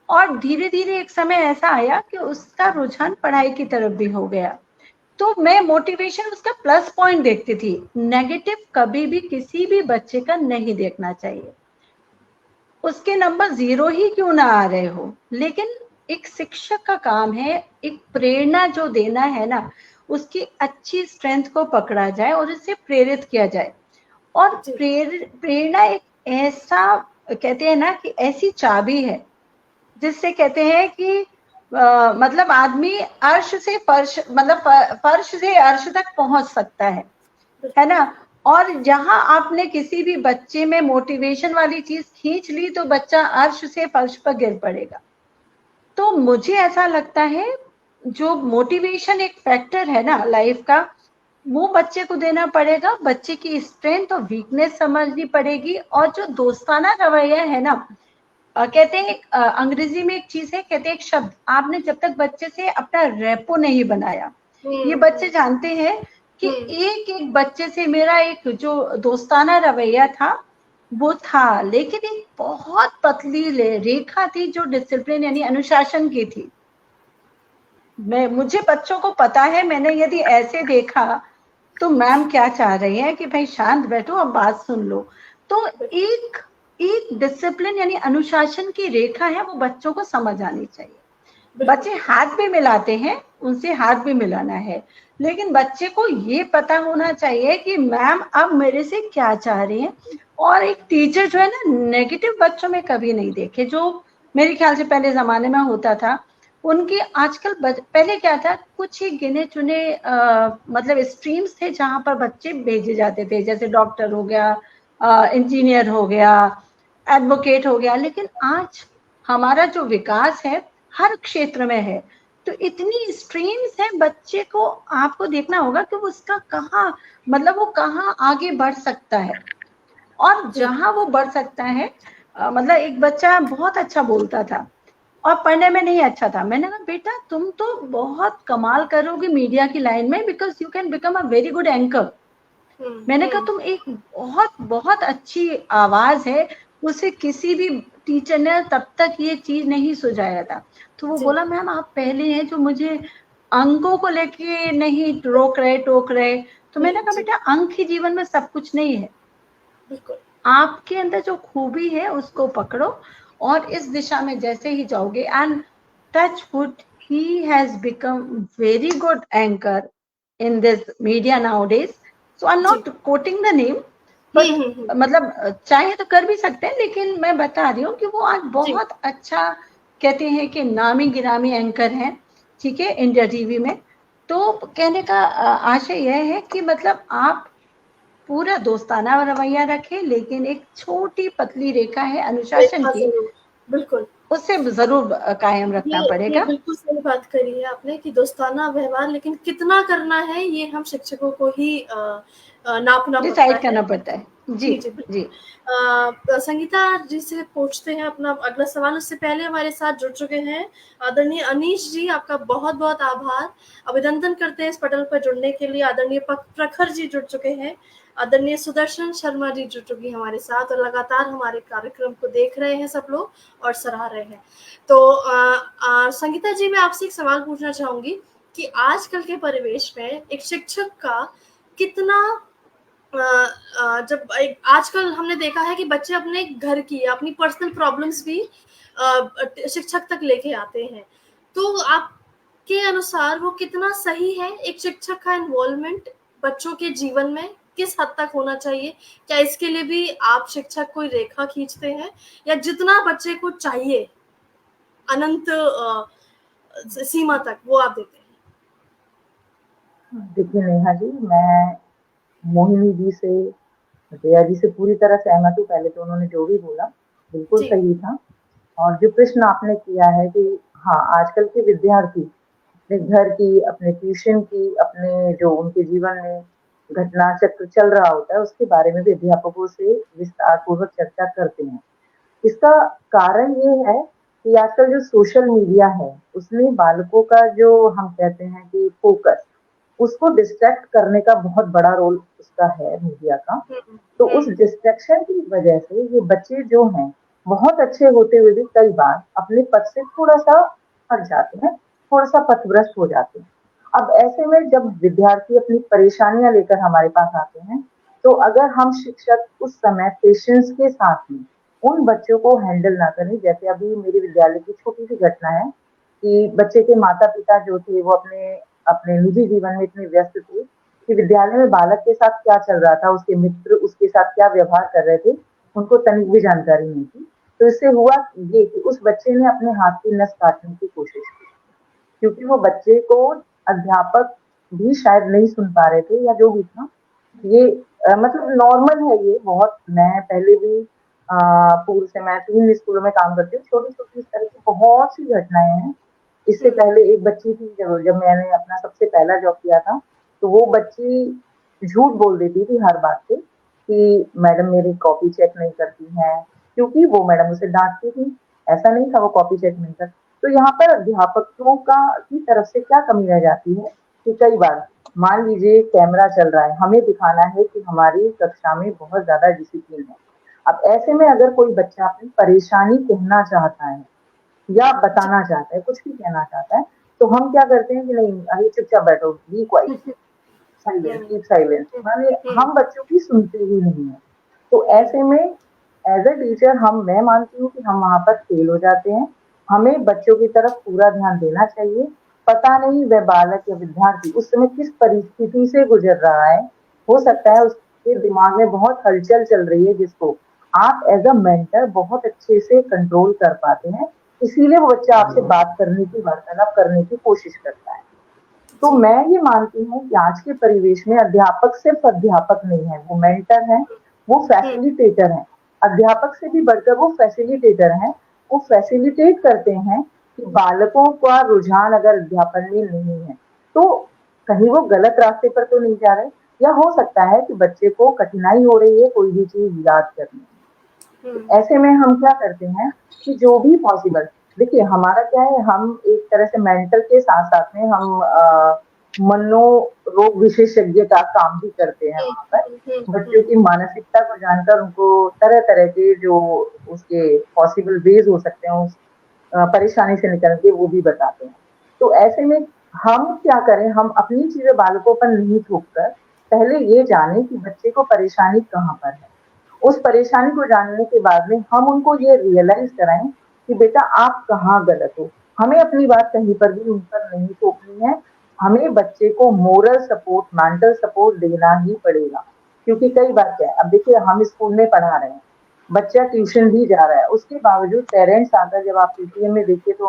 और धीरे धीरे एक समय ऐसा आया कि उसका रुझान पढ़ाई की तरफ भी हो गया। तो मैं मोटिवेशन उसका प्लस पॉइंट देखती थी, नेगेटिव कभी भी किसी भी बच्चे का नहीं देखना चाहिए। उसके नंबर 0 ही क्यों ना आ रहे हो, लेकिन एक शिक्षक का काम है एक प्रेरणा जो देना है ना, उसकी अच्छी स्ट्रेंथ को पकड़ा जाए और उससे प्रेरित किया जाए। और प्रेरणा एक ऐसा कहते हैं ना कि ऐसी चाबी है जिससे कहते हैं कि मतलब आदमी अर्श से फर्श मतलब फर्श से अर्श तक पहुंच सकता है ना। और जहां आपने किसी भी बच्चे में मोटिवेशन वाली चीज खींच ली तो बच्चा अर्श से फर्श पर गिर पड़ेगा। तो मुझे ऐसा लगता है जो मोटिवेशन एक फैक्टर है ना लाइफ का, वो बच्चे को देना पड़ेगा। बच्चे की स्ट्रेंथ और वीकनेस समझनी पड़ेगी। और जो दोस्ताना रवैया है ना, कहते हैं अंग्रेजी में एक चीज है, कहते हैं एक शब्द, आपने जब तक बच्चे से अपना रेपो नहीं बनाया, ये बच्चे जानते हैं कि एक एक बच्चे से मेरा एक जो दोस्ताना रवैया था वो था, लेकिन एक बहुत पतली रेखा थी जो डिसिप्लिन यानी अनुशासन की थी। मुझे बच्चों को पता है, मैंने यदि ऐसे देखा तो मैम क्या चाह रही है कि भाई शांत बैठो अब बात सुन लो। तो एक डिसिप्लिन यानी अनुशासन की रेखा है, वो बच्चों को समझ आनी चाहिए। बच्चे हाथ भी मिलाते हैं, उनसे हाथ भी मिलाना है, लेकिन बच्चे को ये पता होना चाहिए कि मैम अब मेरे से क्या चाह रही है। और एक टीचर जो है ना, नेगेटिव बच्चों में कभी नहीं देखे, जो मेरे ख्याल से पहले जमाने में होता था। उनकी आजकल पहले क्या था, कुछ ही गिने चुने मतलब स्ट्रीम्स थे जहां पर बच्चे भेजे जाते थे, जैसे डॉक्टर हो गया, इंजीनियर हो गया, एडवोकेट हो गया। लेकिन आज हमारा जो विकास है हर क्षेत्र में है, तो इतनी स्ट्रीम्स है, बच्चे को आपको देखना होगा कि वो उसका कहाँ मतलब वो कहाँ आगे बढ़ सकता है। और जहां वो बढ़ सकता है, मतलब एक बच्चा बहुत अच्छा बोलता था और पढ़ने में नहीं अच्छा था। मैंने कहा बेटा तुम तो बहुत कमाल करोगे मीडिया की लाइन में, because you can become a very good anchor. मैंने कहा तुम एक बहुत बहुत अच्छी आवाज है, उसे किसी भी टीचर ने तब तक ये चीज नहीं सुझाया था। तो वो बोला मैम आप पहले हैं जो मुझे अंकों को लेके नहीं रोक रहे टोक रहे। तो मैंने कहा बेटा अंक ही जीवन में सब कुछ नहीं है, आपके अंदर जो खूबी है उसको पकड़ो और इस दिशा में जैसे ही जाओगे। And touch wood, he has become very good anchor in this media nowadays. So I am not coating the name, but मतलब चाहे तो कर भी सकते हैं, लेकिन मैं बता रही हूँ कि वो आज बहुत अच्छा कहते हैं कि नामी गिरामी एंकर हैं, ठीक है, इंडिया टीवी में। तो कहने का आशय यह है कि मतलब आप पूरा दोस्ताना रवैया रखें, लेकिन एक छोटी पतली रेखा है अनुशासन की, बिल्कुल उससे जरूर कायम रखना पड़ेगा। ये बिल्कुल सही बात करी है आपने कि दोस्ताना व्यवहार, लेकिन कितना करना है ये हम शिक्षकों को ही नापना डिसाइड करना पड़ता है। जी जी, जी। संगीता जी से पूछते हैं अपना अगला सवाल। उससे पहले हमारे साथ जुड़ चुके हैं आदरणीय अनीश जी, आपका बहुत बहुत आभार, अभिनंदन करते हैं इस पटल पर जुड़ने के लिए। आदरणीय प्रखर जी जुड़ चुके हैं, आदरणीय सुदर्शन शर्मा जी जुड़ चुकी हैं हमारे साथ, और लगातार हमारे कार्यक्रम को देख रहे हैं सब लोग और सराह रहे हैं। तो संगीता जी, मैं आपसे एक सवाल पूछना चाहूंगी कि आजकल के परिवेश में एक शिक्षक का कितना जब आजकल हमने देखा है कि बच्चे अपने घर की अपनी पर्सनल प्रॉब्लम्स भी शिक्षक तक लेके आते हैं, तो आपके अनुसार वो कितना सही है? एक शिक्षक का इन्वॉल्वमेंट बच्चों के जीवन में किस हद तक होना चाहिए? क्या इसके लिए भी आप शिक्षक कोई रेखा खींचते हैं, या जितना बच्चे को चाहिए अनंत सीमा तक वो आप देते हैं? देखिए नेहा जी, मैं मोहिनी जी से, जया जी से पूरी तरह सहमत हूँ। पहले तो उन्होंने जो भी बोला बिल्कुल सही था। और जो प्रश्न आपने किया है कि हाँ, आजकल के विद्यार्थी अपने घर की, अपने ट्यूशन की, अपने जो उनके जीवन में घटना चक्र चल रहा होता है उसके बारे में भी अध्यापकों से विस्तार पूर्वक चर्चा करते हैं। इसका कारण ये है कि आजकल जो सोशल मीडिया है उसने बालकों का जो हम कहते हैं कि फोकस उसको डिस्ट्रैक्ट करने का बहुत बड़ा रोल उसका है मीडिया का। तो उस डिस्ट्रैक्शन की वजह से ये बच्चे जो हैं बहुत अच्छे होते हुए भी कई बार अपने पथ से थोड़ा-सा हट जाते हैं, थोड़ा-सा पथभ्रष्ट हो जाते हैं। अब ऐसे में जब विद्यार्थी अपनी परेशानियाँ लेकर हमारे पास आते हैं, तो अगर हम शिक्षक उस समय पेशेंस के साथ में उन बच्चों को हैंडल ना करें, जैसे अभी मेरे विद्यालय की छोटी-सी घटना है कि बच्चे के माता-पिता जो थे वो अपने अपने निजी जीवन में इतने व्यस्त थे कि विद्यालय में बालक के साथ क्या चल रहा था, उसके मित्र उसके साथ क्या व्यवहार कर रहे थे, उनको तनिक भी जानकारी नहीं थी। तो इससे हुआ ये कि उस बच्चे ने अपने हाथ की नस काटने की कोशिश की, क्योंकि वो बच्चे को अध्यापक भी शायद नहीं सुन पा रहे थे या जो भी था। ये मतलब नॉर्मल है ये बहुत। मैं पहले भी पूर्व से मैं 3 स्कूलों में काम करती हूँ, छोटी-छोटी इस तरह की बहुत सी घटनाएँ हैं। इससे पहले एक बच्ची थी जब मैंने अपना सबसे पहला जॉब किया था, तो वो बच्ची झूठ बोल देती थी हर बात पे कि मैडम मेरी कॉपी चेक नहीं करती हैं, क्योंकि वो मैडम उसे डाँटती थी। ऐसा नहीं था वो कॉपी चेक नहीं करती। तो यहाँ पर अध्यापकों की तरफ से क्या कमी रह जाती है कि कई बार मान लीजिए कैमरा चल रहा है, हमें दिखाना है कि हमारी कक्षा में बहुत ज़्यादा डिसिप्लिन है। अब ऐसे में अगर कोई बच्चा अपनी परेशानी कहना चाहता है या बताना चाहता है, कुछ भी कहना चाहता है, तो हम क्या करते हैं कि नहीं अरे चुपचाप बैठो, be quiet, silence, keep silence, माने हम बच्चों की सुनते ही नहीं है। तो ऐसे में एज अ टीचर मैं मानती हूँ कि हम वहाँ पर फेल हो जाते हैं। हमें बच्चों की तरफ पूरा ध्यान देना चाहिए। पता नहीं वह बालक या विद्यार्थी उस समय किस परिस्थिति से गुजर रहा है। हो सकता है उसके दिमाग में बहुत हलचल चल रही है जिसको आप एज अ मेंटर बहुत अच्छे से कंट्रोल कर पाते हैं। इसीलिए वो बच्चा आपसे बात करने की, वार्तालाप करने की कोशिश करता है। तो मैं ये मानती हूँ कि आज के परिवेश में अध्यापक सिर्फ अध्यापक नहीं है, वो मेंटर है, वो फैसिलिटेटर है। अध्यापक से भी बढ़कर वो फैसिलिटेटर हैं। वो फैसिलिटेट करते हैं कि बालकों का रुझान अगर अध्यापन में नहीं है, तो कहीं वो गलत रास्ते पर तो नहीं जा रहे, या हो सकता है कि बच्चे को कठिनाई हो रही है कोई भी चीज़ याद करने में। ऐसे में हम क्या करते हैं कि जो भी पॉसिबल, देखिए हमारा क्या है, हम एक तरह से मेंटल के साथ-साथ में हम मनोरोग विशेषज्ञ का काम भी करते हैं वहाँ पर। बच्चों की मानसिकता को जानकर उनको तरह-तरह के जो उसके पॉसिबल वेज़ हो सकते हैं उस परेशानी से निकलने के, वो भी बताते हैं। तो ऐसे में हम क्या करें, हम अपनी चीज़ें बालकों पर नहीं थोपकर पहले ये जानें कि बच्चे को परेशानी कहाँ पर है। उस परेशानी को जानने के बाद में हम उनको ये रियलाइज़ कराएँ कि बेटा आप कहाँ गलत हो। हमें अपनी बात कहीं पर भी उन पर नहीं थोपनी है। हमें बच्चे को मोरल सपोर्ट, मेंटल सपोर्ट देना ही पड़ेगा। क्योंकि कई बार क्या है, अब देखिए हम स्कूल में पढ़ा रहे हैं, बच्चा ट्यूशन भी जा रहा है, उसके बावजूद पेरेंट्स आकर जब आप पीटीएम में देखिए तो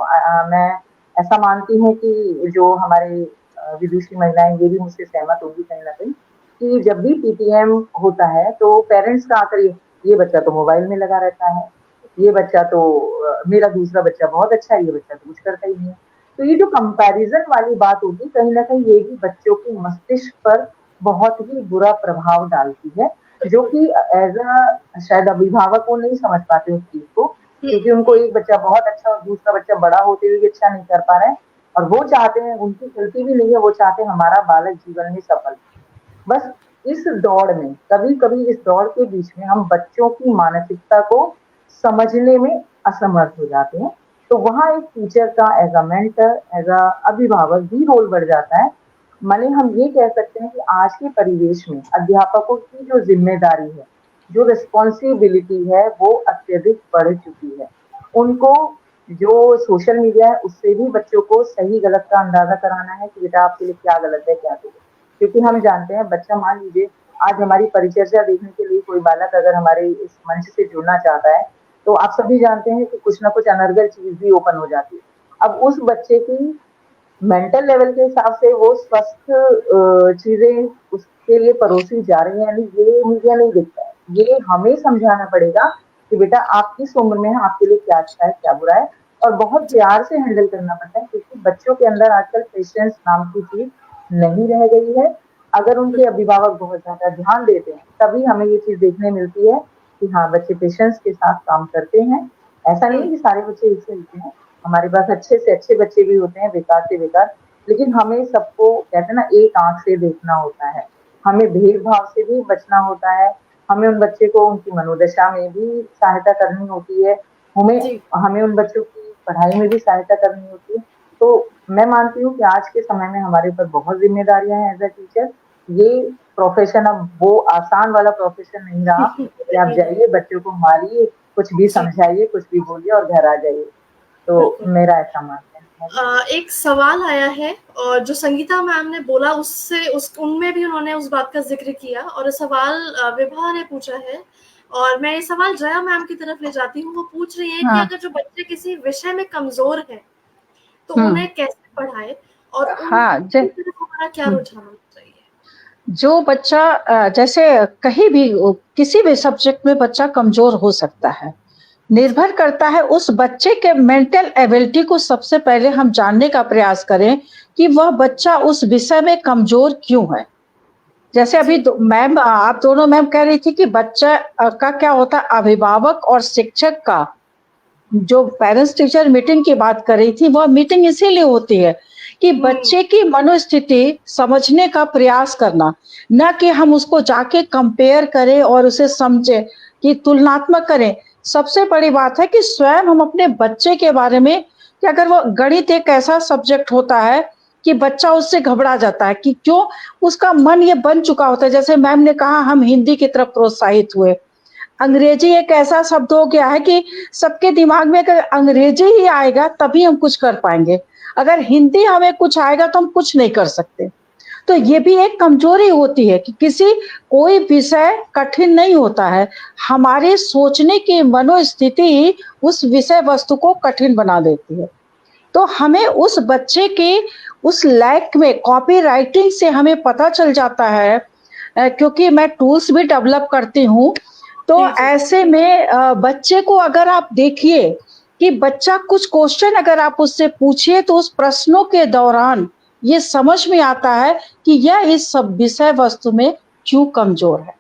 मैं ऐसा मानती हूँ कि जो हमारे विदुषी महिलाएँ ये भी मुझसे सहमत होंगी कहीं न कहीं, कि जब भी पीटीएम होता है तो पेरेंट्स का आकर ये बच्चा तो मोबाइल में लगा रहता है, ये बच्चा तो मेरा दूसरा बच्चा बहुत अच्छा है, ये बच्चा तो कुछ करता ही नहीं है। तो ये जो कंपैरिजन वाली बात होगी, कहीं न कहीं ये भी बच्चों के मस्तिष्क पर बहुत ही बुरा प्रभाव डालती है, जो कि एज़ अ शायद अभिभावक वो नहीं समझ पाते उस चीज़ को, क्योंकि उनको एक बच्चा बहुत अच्छा और दूसरा बच्चा बड़ा होते हुए भी अच्छा नहीं कर पा रहा है, और वो चाहते हैं, उनकी गलती भी नहीं है, वो चाहते हैं हमारा बालक जीवन में सफल। बस इस दौड़ में, कभी-कभी इस दौड़ के बीच में हम बच्चों की मानसिकता को समझने में असमर्थ हो जाते हैं। तो वहाँ एक टीचर का as a mentor, as a अभिभावक भी रोल बढ़ जाता है। माने हम ये कह सकते हैं कि आज के परिवेश में अध्यापकों की जो ज़िम्मेदारी है, जो रिस्पॉन्सिबिलिटी है, वो अत्यधिक बढ़ चुकी है। उनको जो सोशल मीडिया है, उससे भी बच्चों को सही-गलत का अंदाज़ा कराना है कि बेटा आपके लिए क्या गलत है, क्या सही है। क्योंकि हम जानते हैं बच्चा, मान लीजिए आज हमारी परिचर्चा देखने के लिए कोई बालक अगर हमारे इस मंच से जुड़ना चाहता है, तो आप सभी जानते हैं कि कुछ ना कुछ अनर्गल चीज़ भी ओपन हो जाती है। अब उस बच्चे की मेंटल लेवल के हिसाब से वो स्वस्थ चीज़ें उसके लिए परोसी जा रही हैं, यानी ये मीडिया नहीं देखता है। ये हमें समझाना पड़ेगा कि बेटा आप किस उम्र में हैं, आपके लिए क्या अच्छा है, क्या बुरा है, और बहुत प्यार से हैंडल करना पड़ता है, क्योंकि बच्चों के अंदर आजकल पेशेंस नाम की चीज़ नहीं रह गई है। अगर उनके अभिभावक बहुत ज़्यादा ध्यान देते हैं, तभी हमें ये चीज़ देखने मिलती है कि हाँ, बच्चे पेशेंस के साथ काम करते हैं। ऐसा नहीं है कि सारे बच्चे एक से होते हैं, हमारे पास अच्छे से अच्छे बच्चे भी होते हैं, बेकार से बेकार, लेकिन हमें सबको कहते हैं ना एक आंख से देखना होता है, हमें भेदभाव से भी बचना होता है, हमें उन बच्चे को उनकी मनोदशा में भी सहायता करनी होती है, हमें जी हमें उन बच्चों की पढ़ाई में भी सहायता करनी होती है। तो मैं मानती हूँ कि आज के समय में हमारे ऊपर बहुत जिम्मेदारियां हैं एज अ टीचर। ये प्रोफेशन अब वो आसान वाला प्रोफेशन नहीं रहा कि आप नहीं, जाइए बच्चों को मारिए, कुछ भी जी समझाइए, कुछ भी बोलिए और घर आ जाइए। तो बिल्कुल। मेरा ऐसा मानना है। एक सवाल आया है और जो संगीता मैम ने बोला उससे उनमें भी उन्होंने उस बात का जिक्र किया, और सवाल विभा ने पूछा है और मैं ये सवाल जया मैम की तरफ ले जाती हूँ। वो पूछ रही है कि हाँ। अगर जो बच्चे किसी विषय में कमजोर है तो उन्हें कैसे पढ़ाए और हाँ, उनकी तरफ हमारा क्या रुझान होना चाहिए? जो बच्चा जैसे कहीं भी किसी भी सब्जेक्ट में बच्चा कमजोर हो सकता है, निर्भर करता है उस बच्चे के मेंटल एबिलिटी को सबसे पहले हम जानने का प्रयास करें कि वह बच्चा उस विषय में कमजोर क्यों है। जैसे अभी मैम आप दोनों मैम कह रही थी कि बच्चा का क्या होता है, अभिभावक और शिक्षक का जो पेरेंट्स टीचर मीटिंग की बात कर रही थी, वह मीटिंग इसीलिए होती है कि बच्चे की मनोस्थिति समझने का प्रयास करना, न कि हम उसको जाके कंपेयर करें और उसे समझे कि तुलनात्मक करें। सबसे बड़ी बात है कि स्वयं हम अपने बच्चे के बारे में, कि अगर वो गणित एक ऐसा सब्जेक्ट होता है कि बच्चा उससे घबरा जाता है कि क्यों, उसका मन ये बन चुका होता है। जैसे मैम ने कहा हम हिंदी की तरफ प्रोत्साहित हुए, अंग्रेजी एक ऐसा शब्द हो गया है कि सबके दिमाग में अगर अंग्रेजी ही आएगा तभी हम कुछ कर पाएंगे, अगर हिंदी हमें कुछ आएगा तो हम कुछ नहीं कर सकते। तो ये भी एक कमजोरी होती है कि कोई विषय कठिन नहीं होता है, हमारे सोचने की मनोस्थिति ही उस विषय वस्तु को कठिन बना देती है। तो हमें उस बच्चे के उस लैक में कॉपी राइटिंग से हमें पता चल जाता है, क्योंकि मैं टूल्स भी डेवलप करती हूँ। तो ऐसे में बच्चे को अगर आप देखिए कि बच्चा कुछ क्वेश्चन अगर आप उससे पूछिए तो उस प्रश्नों के दौरान ये समझ में आता है कि यह इस सब विषय वस्तु में क्यों कमजोर है।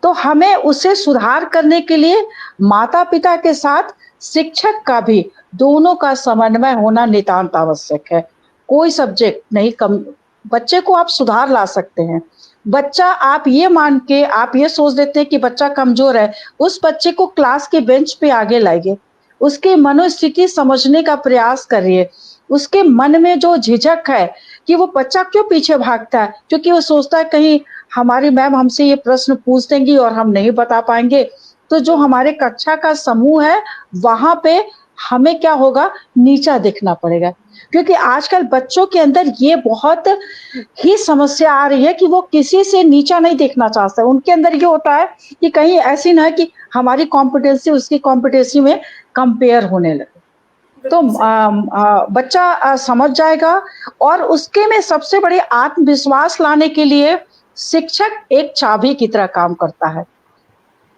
तो हमें उसे सुधार करने के लिए माता पिता के साथ शिक्षक का भी दोनों का समन्वय होना नितांत आवश्यक है। कोई सब्जेक्ट नहीं कम, बच्चे को आप सुधार ला सकते हैं। बच्चा आप ये मान के आप ये सोच देते हैं कि बच्चा कमजोर है, उस बच्चे को क्लास के बेंच पे आगे लाइए, उसकी मनोस्थिति समझने का प्रयास करिए। उसके मन में जो झिझक है कि वो बच्चा क्यों पीछे भागता है, क्योंकि वो सोचता है कहीं हमारी मैम हमसे ये प्रश्न पूछ देंगी और हम नहीं बता पाएंगे। तो जो हमारे कक्षा का समूह है वहां पे हमें क्या होगा, नीचा दिखना पड़ेगा, क्योंकि आजकल बच्चों के अंदर ये बहुत ही समस्या आ रही है कि वो किसी से नीचा नहीं देखना चाहते। उनके अंदर ये होता है कि कहीं ऐसी ना है कि हमारी कॉम्पिटेंसी उसकी कॉम्पिटेंसी में कंपेयर होने लगे। तो बच्चा समझ जाएगा, और उसके में सबसे बड़ी आत्मविश्वास लाने के लिए शिक्षक एक चाबी की तरह काम करता है।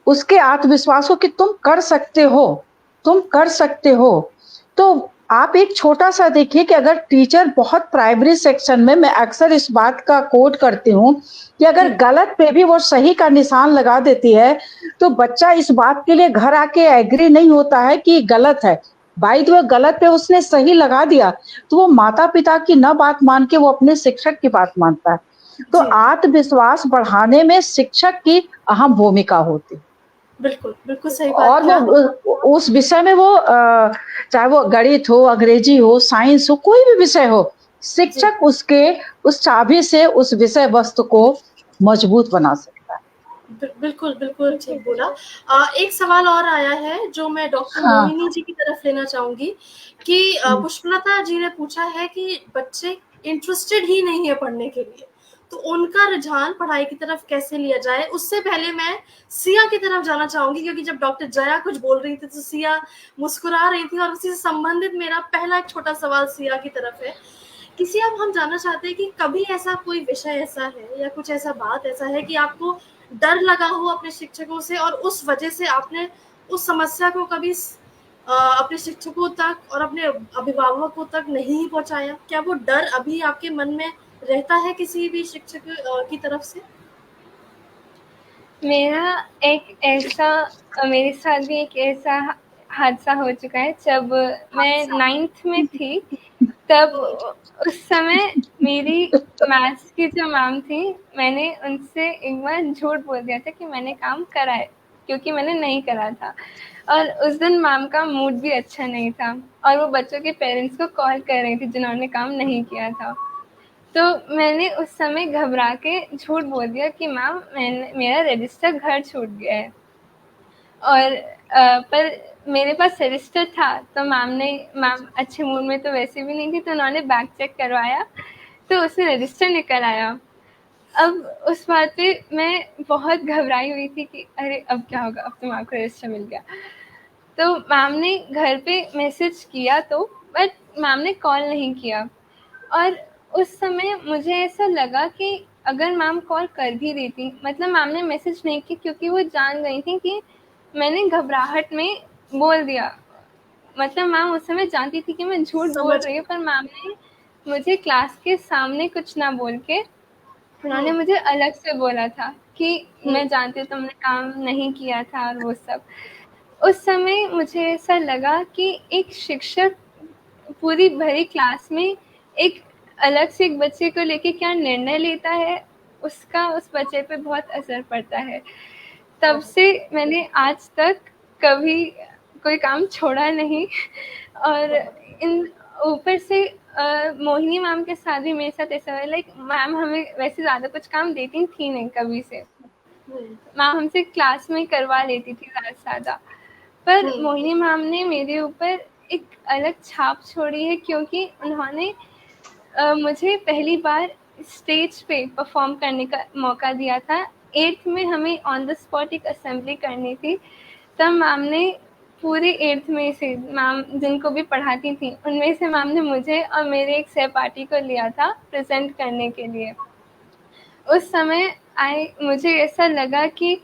उसके आत्मविश्वास को कि तुम कर सकते हो, तुम कर सकते हो। तो आप एक छोटा सा देखिए कि अगर टीचर बहुत प्राइमरी सेक्शन में, मैं अक्सर इस बात का कोट करती हूँ कि अगर गलत पे भी वो सही का निशान लगा देती है तो बच्चा इस बात के लिए घर आके एग्री नहीं होता है कि गलत है। भाई तो गलत पे उसने सही लगा दिया तो वो माता पिता की न बात मान के वो अपने शिक्षक की बात मानता है। तो आत्मविश्वास बढ़ाने में शिक्षक की अहम भूमिका होती है। बिल्कुल बिल्कुल सही बात और किया। वो उस विषय में वो चाहे वो गणित हो, अंग्रेजी हो, साइंस हो, कोई भी विषय हो, शिक्षक उसके उस चाबी से उस विषय वस्तु को मजबूत बना सकता है। बिल्कुल बिल्कुल ठीक बोला। एक सवाल और आया है जो मैं डॉक्टर मोहिनी जी की तरफ लेना चाहूंगी कि पुष्पलता जी ने पूछा है कि बच्चे इंटरेस्टेड ही नहीं है पढ़ने के लिए, तो उनका रुझान पढ़ाई की तरफ कैसे लिया जाए। उससे पहले मैं सिया की तरफ जाना चाहूंगी, क्योंकि जब डॉक्टर जया कुछ बोल रही थी तो सिया मुस्कुरा रही थी, और उसी से संबंधित मेरा पहला एक छोटा सवाल सिया की तरफ है कि सिया, हम जानना चाहते हैं कि कभी ऐसा कोई विषय ऐसा है या कुछ ऐसा बात ऐसा है कि आपको डर लगा हो अपने शिक्षकों से और उस वजह से आपने उस समस्या को कभी अपने शिक्षकों तक और अपने अभिभावकों तक नहीं पहुंचाया? क्या वो डर अभी आपके मन में रहता है किसी भी शिक्षक की तरफ से? मेरे साथ भी एक ऐसा हादसा हो चुका है। जब मैं 9th में थी तब उस समय मेरी मैथ्स की जो मैम थी, मैंने उनसे एक बार झूठ बोल दिया था कि मैंने काम करा है, क्योंकि मैंने नहीं करा था। और उस दिन मैम का मूड भी अच्छा नहीं था और वो बच्चों के पेरेंट्स को कॉल कर रही थी जिन्होंने काम नहीं किया था। तो मैंने उस समय घबरा के झूठ बोल दिया कि मैम मेरा रजिस्टर घर छूट गया है। और पर मेरे पास रजिस्टर था, तो मैम अच्छे मूड में तो वैसे भी नहीं थी, तो उन्होंने बैग चेक करवाया तो उसमें रजिस्टर निकल आया। अब उस बात पे मैं बहुत घबराई हुई थी कि अरे अब क्या होगा, अब तो मैम को रजिस्टर मिल गया। तो मैम ने घर पे मैसेज किया तो, बट मैम ने कॉल नहीं किया। और उस समय मुझे ऐसा लगा कि अगर मैम कॉल कर भी देती, मतलब मैम ने मैसेज नहीं की क्योंकि वो जान गई थी कि मैंने घबराहट में बोल दिया। मतलब मैम उस समय जानती थी कि मैं झूठ बोल समझ रही हूँ, पर मैम ने मुझे क्लास के सामने कुछ ना बोल के उन्होंने मुझे अलग से बोला था कि मैं जानती हूँ तुमने काम नहीं किया था और वो सब। उस समय मुझे ऐसा लगा कि एक शिक्षक पूरी भरी क्लास में एक अलग से एक बच्चे को लेके क्या निर्णय लेता है, उसका उस बच्चे पे बहुत असर पड़ता है। तब से मैंने आज तक कभी कोई काम छोड़ा नहीं। और इन ऊपर से मोहिनी मैम के साथ भी मेरे साथ ऐसा हुआ, लाइक मैम हमें वैसे ज़्यादा कुछ काम देती थी नहीं कभी से, मैम हमसे क्लास में करवा लेती थी ज़्यादा से ज़्यादा। पर मोहिनी मैम ने मेरे ऊपर एक अलग छाप छोड़ी है, क्योंकि उन्होंने मुझे पहली बार स्टेज पे परफॉर्म करने का मौका दिया था। 8th में हमें ऑन द स्पॉट एक असेंबली करनी थी, तब मैम ने पूरे 8th में से मैम जिनको भी पढ़ाती थी उनमें से मैम ने मुझे और मेरे एक सहपाठी को लिया था प्रेजेंट करने के लिए। उस समय मुझे ऐसा लगा कि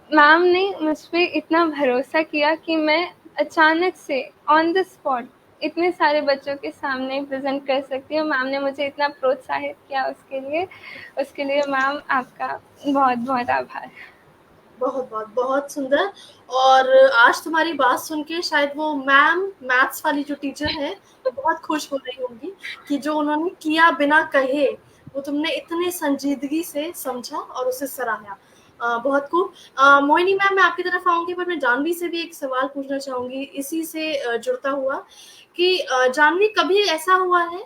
मैम ने मुझ पे इतना भरोसा किया कि मैं अचानक से ऑन द स्पॉट इतने सारे बच्चों के सामने प्रेजेंट कर सकती हूँ। मैम ने मुझे इतना प्रोत्साहित किया, उसके लिए मैम आपका बहुत बहुत आभार। बहुत बहुत बहुत सुंदर। और आज तुम्हारी बात सुन के शायद वो मैम मैथ्स वाली जो टीचर है वो बहुत खुश हो रही होंगी कि जो उन्होंने किया बिना कहे वो तुमने इतने संजीदगी से समझा और उसे सराहा। बहुत खूब। मोहिनी मैम, मैं आपकी तरफ आऊंगी, पर मैं जानवी से भी एक सवाल पूछना चाहूंगी इसी से जुड़ता हुआ कि जानवी, कभी ऐसा हुआ है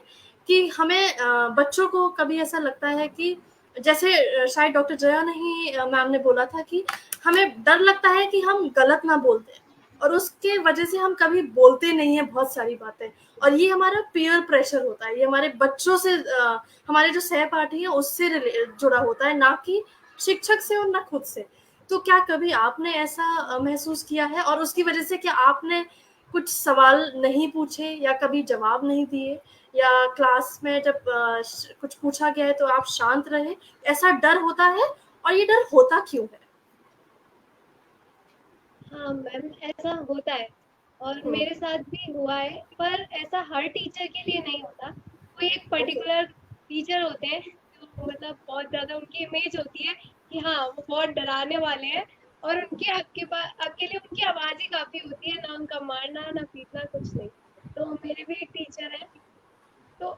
कि हमें बच्चों को कभी ऐसा लगता है कि जैसे शायद डॉक्टर जया ने ही मैम ने बोला था कि हमें डर लगता है कि हम गलत ना बोलते हैं और उसके वजह से हम कभी बोलते नहीं है बहुत सारी बातें, और ये हमारा पीयर प्रेशर होता है, ये हमारे बच्चों से हमारे जो सहपाठी हैं उससे जुड़ा होता है, ना कि शिक्षक से और ना खुद से। तो क्या कभी आपने ऐसा महसूस किया है और उसकी वजह से क्या आपने कुछ सवाल नहीं पूछे या कभी जवाब नहीं दिए, या क्लास में जब कुछ पूछा गया है तो आप शांत रहे? ऐसा डर होता है और ये डर होता क्यों है? हाँ मैम, ऐसा होता है और मेरे साथ भी हुआ है, पर ऐसा हर टीचर के लिए नहीं होता। कोई एक पर्टिकुलर टीचर होते हैं जो मतलब बहुत ज्यादा उनकी इमेज होती है कि हाँ वो बहुत डराने वाले हैं, और उनके आपके लिए उनकी आवाज ही काफी होती है, ना उनका मारना ना पीटना कुछ नहीं। तो मेरे भी एक टीचर है, तो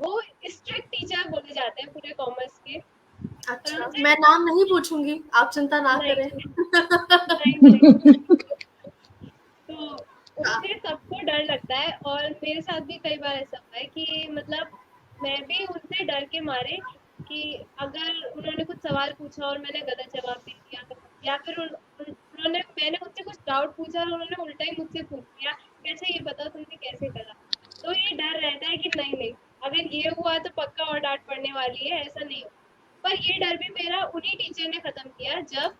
वो स्ट्रिक्ट टीचर बोले जाते हैं पूरे कॉमर्स के। अच्छा, मैं नाम नहीं पूछूंगी, आप चिंता ना करें। नहीं। तो उससे सबको डर लगता है, और मेरे साथ भी कई बार ऐसा हुआ है कि मतलब मैं भी उनसे डर के मारे कि अगर उन्होंने कुछ सवाल पूछा और मैंने गलत जवाब दे दिया, या फिर मैंने उनसे कुछ डाउट पूछा और उन्होंने उल्टा ही मुझसे पूछ दिया, कैसे ये बताओ तुमने कैसे करा। तो ये डर रहता है कि नहीं, अगर ये हुआ तो पक्का और डांट पड़ने वाली है, ऐसा नहीं हो। पर ये डर भी मेरा उन्हीं टीचर ने खत्म किया जब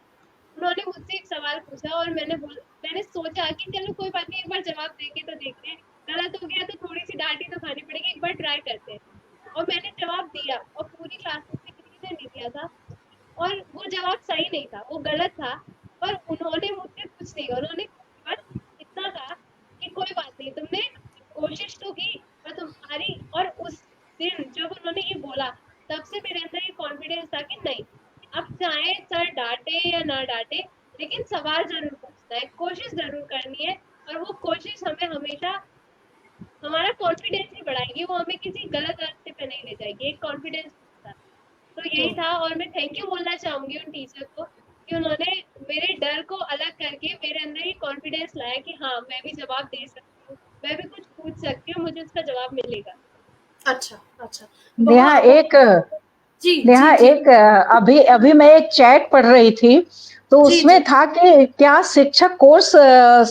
उन्होंने मुझसे एक सवाल पूछा और मैंने सोचा कि चलो कोई बात नहीं, एक बार जवाब देके तो देखते हैं, गलत हो गया तो थोड़ी सी डांट ही तो खानी पड़ेगी, एक बार ट्राई करते हैं। और मैंने जवाब दिया और पूरी क्लास में से किसी ने नहीं दिया था, और वो जवाब सही नहीं था, वो गलत था। पर उन्होंने मुझसे कुछ नहीं कहा, उन्होंने बस इतना कहा कि कोई बात नहीं, तुमने कोशिश तो की, पर तुम्हारी। और उस दिन जब उन्होंने ये बोला, तब से मेरे अंदर ये कॉन्फिडेंस था कि नहीं, अब चाहे सर डांटे या ना डांटे, लेकिन सवाल जरूर पूछना है, कोशिश जरूर करनी है, और वो कोशिश हमें हमेशा हमारा कॉन्फिडेंस ही बढ़ाएगी, वो हमें किसी गलत रास्ते पे नहीं ले जाएगी, एक कॉन्फिडेंस। तो यही था, और मैं थैंक यू बोलना चाहूंगी उन टीचर को कि उन्होंने मेरे डर को अलग करके मेरे अंदर ये कॉन्फिडेंस लाया कि हाँ मैं भी जवाब दे सकती हूँ, मैं भी कुछ पूछ सकती हूँ, मुझे उसका जवाब मिलेगा। अच्छा अच्छा, नेहा जी नेहा जी जी एक अभी अभी मैं एक चैट पढ़ रही थी, तो जी उसमें जी था कि क्या शिक्षक कोर्स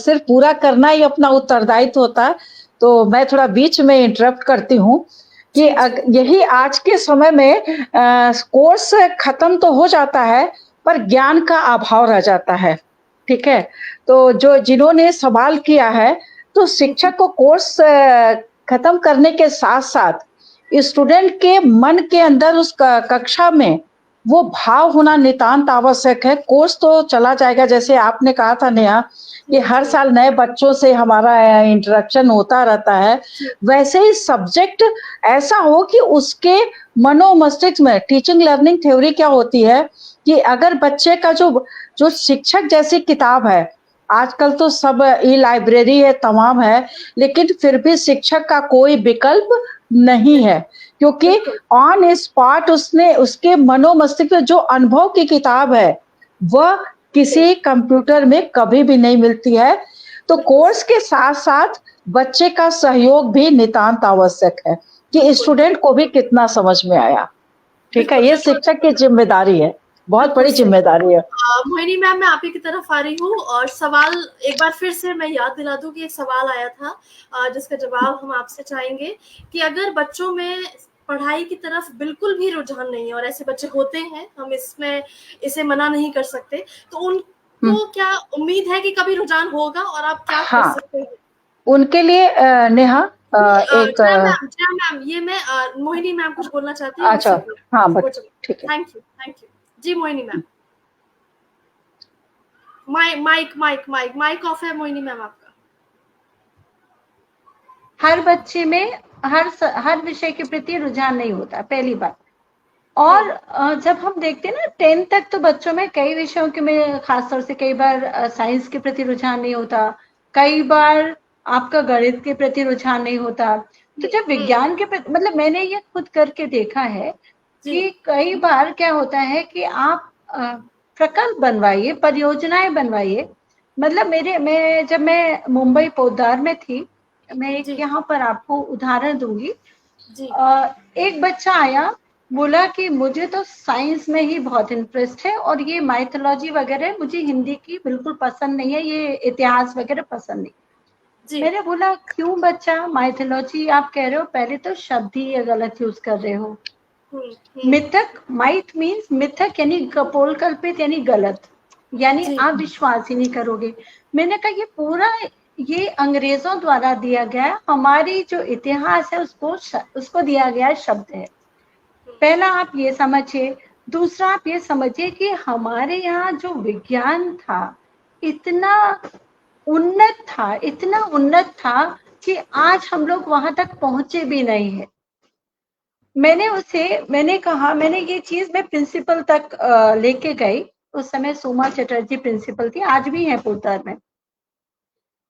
सिर्फ पूरा करना ही अपना उत्तरदायित्व होता है। तो मैं थोड़ा बीच में इंटरप्ट करती हूँ कि जी जी यही आज के समय में कोर्स खत्म तो हो जाता है पर ज्ञान का अभाव रह जाता है। ठीक है, तो जो जिन्होंने सवाल किया है, तो शिक्षक को कोर्स खत्म करने के साथ साथ स्टूडेंट के मन के अंदर उस कक्षा में वो भाव होना नितांत आवश्यक है। कोर्स तो चला जाएगा, जैसे आपने कहा था नेहा कि हर साल नए बच्चों से हमारा इंटरेक्शन होता रहता है, वैसे ही सब्जेक्ट ऐसा हो कि उसके मनो मस्तिष्क में टीचिंग लर्निंग थ्योरी क्या होती है कि अगर बच्चे का जो जो शिक्षक जैसी किताब है, आजकल तो सब ई लाइब्रेरी है, तमाम है, लेकिन फिर भी शिक्षक का कोई विकल्प नहीं है, क्योंकि ऑन स्पॉट उसने उसके मनो मस्तिष्क में जो अनुभव की किताब है वह किसी कंप्यूटर में कभी भी नहीं मिलती है। तो कोर्स के साथ साथ बच्चे का सहयोग भी नितांत आवश्यक है कि स्टूडेंट को भी कितना समझ में आया। ठीक है, ये शिक्षक की जिम्मेदारी है, बहुत बड़ी जिम्मेदारी है। मोहिनी मैम, मैं आप ही की तरफ आ रही हूँ और सवाल एक बार फिर से मैं याद दिला दूं कि एक सवाल आया था जिसका जवाब हम आपसे चाहेंगे कि अगर बच्चों में पढ़ाई की तरफ बिल्कुल भी रुझान नहीं है, और ऐसे बच्चे होते हैं, हम इसमें इसे मना नहीं कर सकते, तो उनको क्या उम्मीद है कि कभी रुझान होगा और आप क्या कर सकते हैं उनके लिए? नेहा एक जया मैम, ये मैं मोहिनी मैम कुछ बोलना चाहती हूँ। अच्छा, हाँ ठीक है, थैंक यू जी। मोहिनी मैम, माइक ऑफ है मोहिनी मैम आपका। हर बच्चे में हर विषय के प्रति रुझान नहीं होता, पहली बात। और जब हम देखते हैं ना 10th तक, तो बच्चों में कई विषयों के में खासतौर से कई बार साइंस के प्रति रुझान नहीं होता, कई बार आपका गणित के प्रति रुझान नहीं होता। तो जब विज्ञान के प्रति, मतलब मैंने ये खुद करके देखा है कि कई बार क्या होता है कि आप प्रकल्प बनवाइए, परियोजनाएं बनवाइए। मतलब जब मैं मुंबई पोद्दार में थी, मैं एक यहाँ पर आपको उदाहरण दूंगी। एक बच्चा आया, बोला कि मुझे तो साइंस में ही बहुत इंटरेस्ट है और ये माइथोलॉजी वगैरह मुझे हिंदी की बिल्कुल पसंद नहीं है, ये इतिहास वगैरह पसंद नहीं। मैंने बोला क्यों बच्चा, माइथोलॉजी आप कह रहे हो, पहले तो शब्द ही गलत यूज कर रहे हो। मिथक, माइथ मीन्स मिथक, यानी कपोल कल्पित, यानी गलत, यानी आप विश्वास ही नहीं करोगे। मैंने कहा ये पूरा ये अंग्रेजों द्वारा दिया गया, हमारी जो इतिहास है उसको दिया गया शब्द है। पहला आप ये समझिए। दूसरा आप ये समझिए कि हमारे यहाँ जो विज्ञान था इतना उन्नत था कि आज हम लोग वहां तक पहुंचे भी नहीं है। मैंने कहा, मैंने ये चीज मैं प्रिंसिपल तक लेके गई। उस समय सुमा चटर्जी प्रिंसिपल थी, आज भी है पोद्दार में।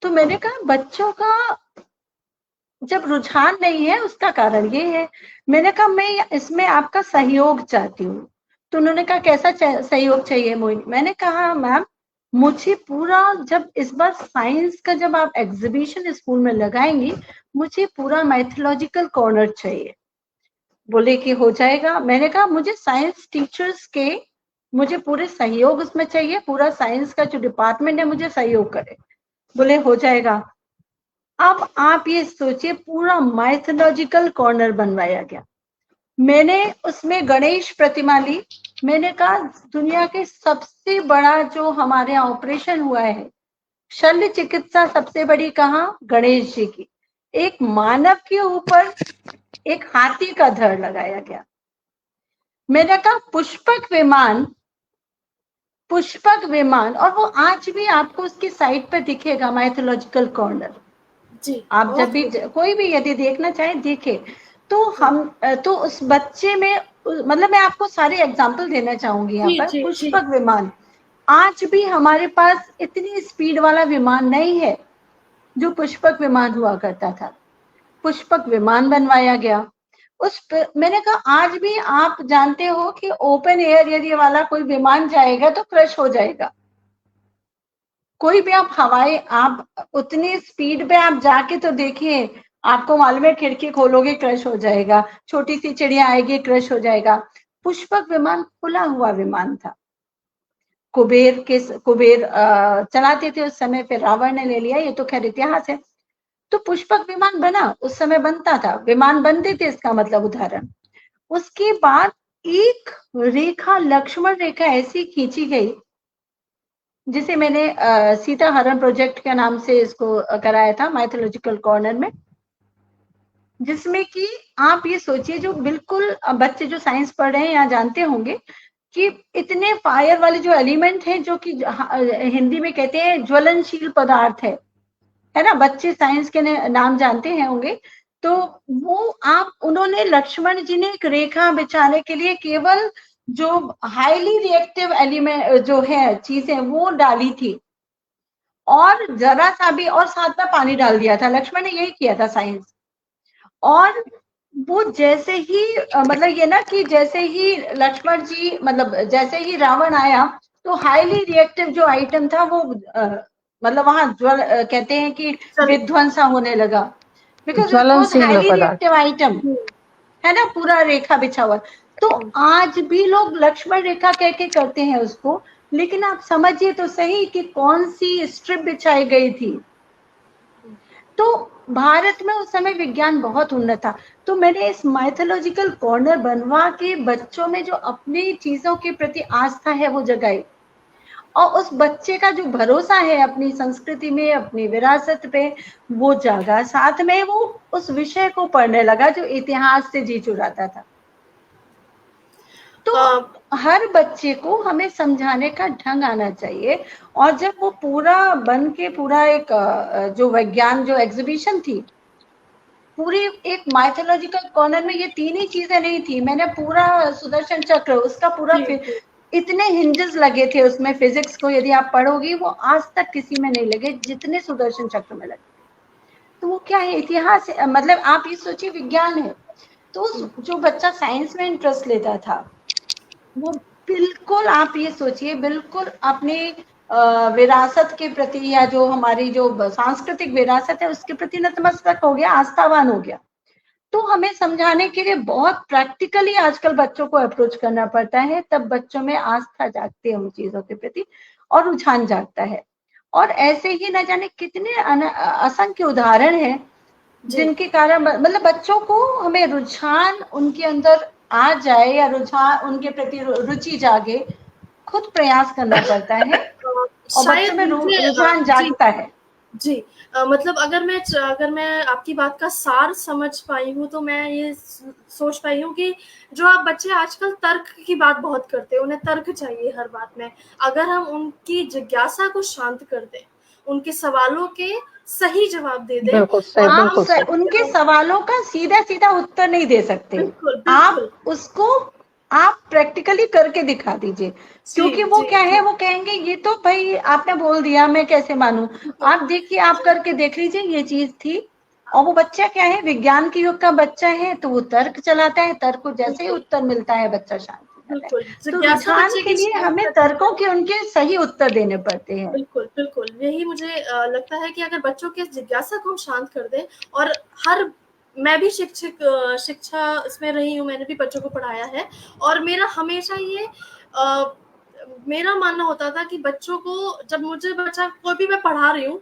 तो मैंने कहा बच्चों का जब रुझान नहीं है उसका कारण ये है। मैंने कहा मैं इसमें आपका सहयोग चाहती हूँ। तो उन्होंने कहा कैसा सहयोग चाहिए मोहिनी? मैंने कहा मैम मुझे पूरा, जब इस बार साइंस का जब आप एग्जीबिशन स्कूल में लगाएंगी, मुझे पूरा मैथोलॉजिकल कॉर्नर चाहिए। बोले कि हो जाएगा। मैंने कहा मुझे साइंस टीचर्स के मुझे पूरे सहयोग उसमें चाहिए, पूरा साइंस का जो डिपार्टमेंट है मुझे सहयोग करे। बोले हो जाएगा। अब आप ये सोचिए पूरा माइथोलॉजिकल कॉर्नर बनवाया गया। मैंने उसमें गणेश प्रतिमा ली। मैंने कहा दुनिया के सबसे बड़ा जो हमारे यहाँ ऑपरेशन हुआ है, शल्य चिकित्सा सबसे बड़ी कहाँ? गणेश जी की। एक मानव के ऊपर एक हाथी का धड़ लगाया गया। मैंने कहा पुष्पक विमान, और वो आज भी आपको उसकी साइट पर दिखेगा, माइथोलॉजिकल कॉर्नर। आप जब भी कोई भी यदि देखना चाहे देखे। तो उस बच्चे में, मतलब मैं आपको सारे एग्जाम्पल देना चाहूंगी यहाँ पर। पुष्पक विमान, आज भी हमारे पास इतनी स्पीड वाला विमान नहीं है, जो पुष्पक विमान हुआ करता था, पुष्पक विमान बनवाया गया। मैंने कहा आज भी आप जानते हो कि ओपन एयर यदि वाला कोई विमान जाएगा तो क्रश हो जाएगा। कोई भी आप उतनी स्पीड पे आप जाके तो देखिए, आपको मालूम है खिड़की खोलोगे क्रश हो जाएगा, छोटी सी चिड़िया आएगी क्रश हो जाएगा। पुष्पक विमान खुला हुआ विमान था, कुबेर चलाते थे उस समय, फिर रावण ने ले लिया, ये तो खैर इतिहास है। तो पुष्पक विमान बना, उस समय बनता था, विमान बनते थे, इसका मतलब उदाहरण। उसके बाद एक रेखा, लक्ष्मण रेखा ऐसी खींची गई, जिसे मैंने सीता हरण प्रोजेक्ट के नाम से इसको कराया था माइथोलॉजिकल कॉर्नर में, जिसमें कि आप ये सोचिए, जो बिल्कुल बच्चे जो साइंस पढ़ रहे हैं यहाँ जानते होंगे कि इतने फायर वाले जो एलिमेंट हैं, जो कि हिंदी में कहते हैं ज्वलनशील पदार्थ है ना, बच्चे साइंस के नाम जानते हैं होंगे। तो वो उन्होंने लक्ष्मण जी ने एक रेखा बिछाने के लिए केवल जो हाईली रिएक्टिव एलिमेंट जो है चीजें वो डाली थी, और जरा सा भी, और साथ में पानी डाल दिया था। लक्ष्मण ने यही किया था साइंस। और वो जैसे ही मतलब ये ना कि जैसे ही लक्ष्मण जी, मतलब जैसे ही रावण आया, तो हाईली रिएक्टिव जो आइटम था वो मतलब वहां कहते हैं कि विध्वंसा होने लगा, because it was highly reactive item, है ना, पूरा रेखा बिछा हुआ। तो आज भी लोग लक्ष्मण रेखा कह के करते हैं उसको, लेकिन आप समझिए तो सही कि कौन सी स्ट्रिप बिछाई गई थी। तो भारत में उस समय विज्ञान बहुत उन्नत था। तो मैंने इस माइथोलॉजिकल कॉर्नर बनवा के बच्चों में जो अपनी चीजों के प्रति आस्था है वो जगाई, और उस बच्चे का जो भरोसा है अपनी संस्कृति में, अपनी विरासत पे, वो जागा। साथ में वो उस विषय को पढ़ने लगा जो इतिहास से जी चुराता था। तो हर बच्चे को हमें समझाने का ढंग आना चाहिए। और जब वो पूरा बन के पूरा एक जो विज्ञान जो एग्जीबिशन थी, पूरी एक माइथोलॉजिकल कॉर्नर में ये तीन ही चीजें नहीं थी, मैंने पूरा सुदर्शन चक्र, उसका पूरा इतने हिंजेस लगे थे उसमें, फिजिक्स को यदि आप पढ़ोगी वो आज तक किसी में नहीं लगे जितने सुदर्शन चक्र में लगे। तो वो क्या है, इतिहास है, मतलब आप ये सोचिए विज्ञान है। तो जो बच्चा साइंस में इंटरेस्ट लेता था वो बिल्कुल, आप ये सोचिए, बिल्कुल अपनी विरासत के प्रति, या जो हमारी जो सांस्कृतिक विरासत है उसके प्रति नतमस्तक हो गया, आस्थावान हो गया। तो हमें समझाने के लिए बहुत प्रैक्टिकली आजकल बच्चों को अप्रोच करना पड़ता है, तब बच्चों में आस्था जागती है उन चीजों के प्रति और रुझान जागता है। और ऐसे ही न जाने कितने असंख्य उदाहरण हैं जिनके कारण मतलब बच्चों को हमें रुझान उनके अंदर आ जाए, या रुझान उनके प्रति रुचि जागे, खुद प्रयास करना पड़ता है और बच्चों में रुझान जागता है। जी, मतलब अगर मैं आपकी बात का सार समझ पाई हूँ तो मैं ये सोच पाई हूँ कि जो आप बच्चे आजकल तर्क की बात बहुत करते हैं, उन्हें तर्क चाहिए हर बात में, अगर हम उनकी जिज्ञासा को शांत कर दें, उनके सवालों के सही जवाब दे दें, आप उनके सवालों का सीधा सीधा उत्तर नहीं दे सकते, आप उसको आप प्रैक्टिकली करके दिखा दीजिए, क्योंकि वो क्या है, वो कहेंगे ये तो भाई आपने बोल दिया, मैं कैसे मानूं। आप देखिए, आप करके देख लीजिए, ये चीज थी। और वो बच्चा क्या है, विज्ञान के युग का बच्चा है, तो वो तर्क चलाता है, तर्क को जैसे ही उत्तर मिलता है बच्चा शांत। तो रुझान के लिए हमें तर्कों के उनके सही उत्तर देने पड़ते हैं। बिल्कुल बिल्कुल, यही मुझे लगता है कि अगर बच्चों के जिज्ञासा को हम शांत कर दें, और मैं भी शिक्षा इसमें रही हूँ, मैंने भी बच्चों को पढ़ाया है, और मेरा हमेशा ये मेरा मानना होता था कि बच्चों को, जब मुझे बच्चा कोई भी मैं पढ़ा रही हूँ,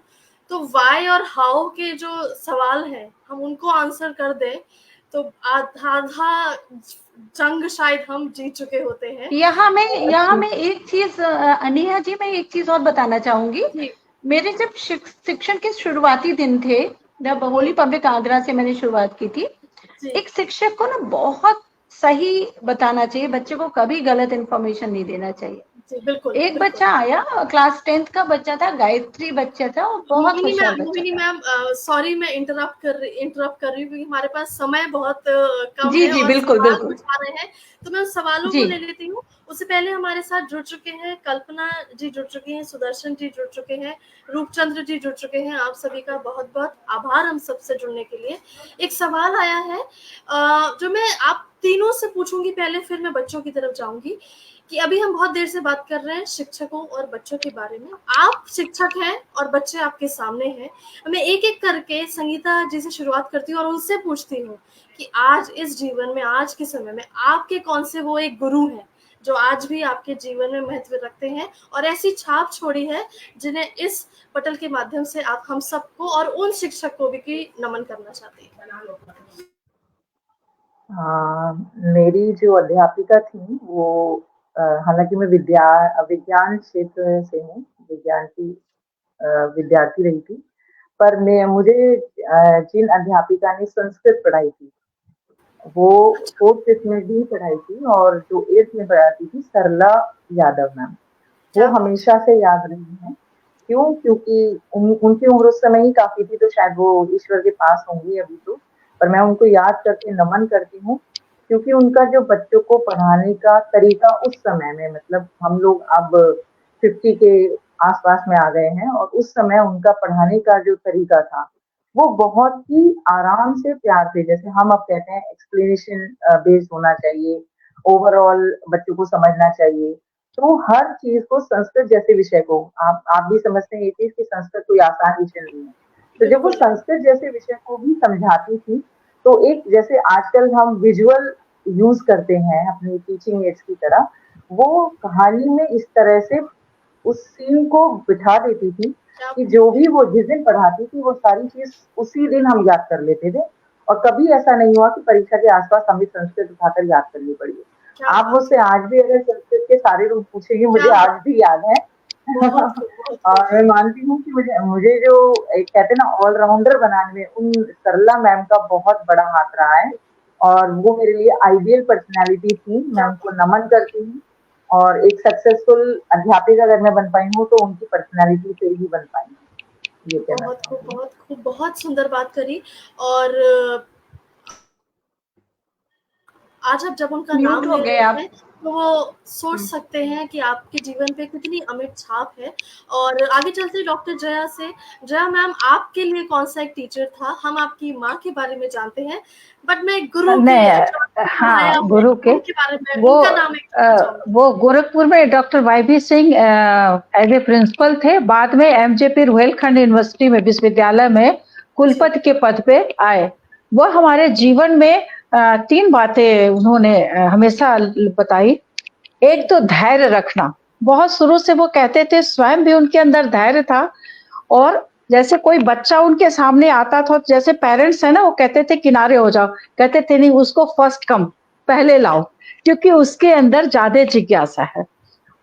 तो वाई और हाउ के जो सवाल हैं हम उनको आंसर कर दें तो आधा जंग शायद हम जीत चुके होते हैं। यहाँ मैं एक चीज अनिया जी, मैं एक चीज और बताना चाहूंगी। मेरे जब शिक्षण के शुरुआती दिन थे, जब होली पब्लिक आगरा से मैंने शुरुआत की थी, एक शिक्षक को ना बहुत सही बताना चाहिए, बच्चे को कभी गलत इन्फॉर्मेशन नहीं देना चाहिए। जी बिल्कुल एक बिल्कुल। बच्चा आया, क्लास 10th का बच्चा था, गायत्री बच्चा था, वो बहुत होशियार बच्चा मोहिनी था। मैम, सॉरी मैं इंटरप्ट कर रही हूँ क्योंकि हमारे पास समय बहुत कम जी है जी और बिल्कुल सवाल बिल्कुल। कुछ आ रहे हैं, तो मैं उस सवालों को जी ले लेती हूँ। उससे पहले हमारे साथ जुड़ चुके हैं कल्पना जी, जुड़ चुके हैं सुदर्शन जी, जुड़ चुके हैं रूपचंद्र जी, जुड़ चुके हैं। आप सभी का बहुत बहुत आभार हम सबसे जुड़ने के लिए। एक सवाल आया है जो मैं आप तीनों से पूछूंगी पहले, फिर मैं बच्चों की तरफ जाऊंगी कि अभी हम बहुत देर से बात कर रहे हैं शिक्षकों और बच्चों के बारे में। आप शिक्षक हैं और बच्चे आपके सामने हैं। मैं एक एक करके संगीता जी से शुरुआत करती हूँ और उनसे पूछती हूँ कि आज इस जीवन में, आज के समय में आपके कौन से वो एक गुरु हैं जो आज भी आपके जीवन में महत्व रखते हैं और ऐसी छाप छोड़ी है जिन्हें इस पटल के माध्यम से आप हम सबको और उन शिक्षक को भी नमन करना चाहते हैं। मेरी जो अध्यापिका थी वो हालांकि मैं विज्ञान क्षेत्र से हूँ, विज्ञान की विद्यार्थी रही थी, पर मुझे जिन अध्यापिका ने संस्कृत पढ़ाई थी वो 4th 5th में भी पढ़ाई थी, और जो 8th में पढ़ाती थी सरला यादव मैम, वो क्या बात। हमेशा से याद रही हैं। क्यों? क्योंकि उनकी उम्र उस समय ही काफी थी, तो शायद वो ईश्वर के पास होंगी अभी तो, पर मैं उनको याद करके नमन करती हूँ, क्योंकि उनका जो बच्चों को पढ़ाने का तरीका उस समय में, मतलब हम लोग अब 50 के आसपास में आ गए हैं, और उस समय उनका पढ़ाने का जो तरीका था वो बहुत ही आराम से, प्यार से, जैसे हम अब कहते हैं एक्सप्लेनेशन बेस्ड होना चाहिए, ओवरऑल बच्चों को समझना चाहिए। तो हर चीज को, संस्कृत जैसे विषय को, आप भी समझते हैं ये चीज कि संस्कृत कोई आसान विषय नहीं है, तो जब वो बिल्कुल संस्कृत जैसे विषय को भी समझाती थी, तो एक जैसे आजकल हम विजुअल यूज करते हैं अपनी टीचिंग एड्स की तरह, वो कहानी में इस तरह से उस सीन को बिठा देती थी क्या कि जो भी वो जिस दिन पढ़ाती थी वो सारी चीज उसी दिन हम याद कर लेते थे, और कभी ऐसा नहीं हुआ कि परीक्षा के आसपास हमें संस्कृत उठाकर याद करनी पड़ी है। क्या आप बात मुझसे आज भी अगर संस्कृत के सारे रूप पूछेंगे, मुझे क्या आज भी याद है। बहुत खूब, बहुत खूब। और मैं मानती हूँ कि मुझे मुझे जो एक कहते हैं ना ऑलराउंडर बनाने में उन सरला मैम का बहुत बड़ा हाथ रहा है, और वो मेरे लिए आइडियल पर्सनालिटी थी। मैं क्या उनको बात। नमन करती हूँ, और एक सक्सेसफुल अध्यापिका अगर मैं बन पाई हूँ तो उनकी पर्सनालिटी से ही बन पाई हूँ, ये कहना बहुत खूब, चाहूंगी। बहुत खूब, बहुत सुंदर बात करी। और आज आप जब उनका म्यूट नाम हो ले गए रहे आप। हैं तो वो सोच सकते हैं कि आपके जीवन पे कितनी अमिट छाप है। और आगे चलते डॉक्टर जया से। जया मैम, आपके लिए कौन सा एक टीचर था? हम आपकी माँ के बारे में जानते हैं, बट मैं गुरु के जो आपने नहीं, पढ़ाया हाँ, है गुरु के, उनके बारे में, वो उनका नाम एक जानना चाहूंगी। वो गोरखपुर में doctor Y B. Singh as a principal थे, बाद में एमजेपी रुहेलखंड यूनिवर्सिटी में विश्वविद्यालय में जी कुलपति के पद पे आए। वो हमारे जीवन में 3 बातें उन्होंने हमेशा बताई। जी एक तो धैर्य रखना, बहुत शुरू से वो कहते थे, स्वयं भी उनके अंदर धैर्य था, और जैसे कोई बच्चा उनके सामने आता था, जैसे पेरेंट्स है ना, वो कहते थे किनारे हो जाओ, कहते थे नहीं, उसको फर्स्ट कम, पहले लाओ, क्योंकि उसके अंदर ज्यादा जिज्ञासा है।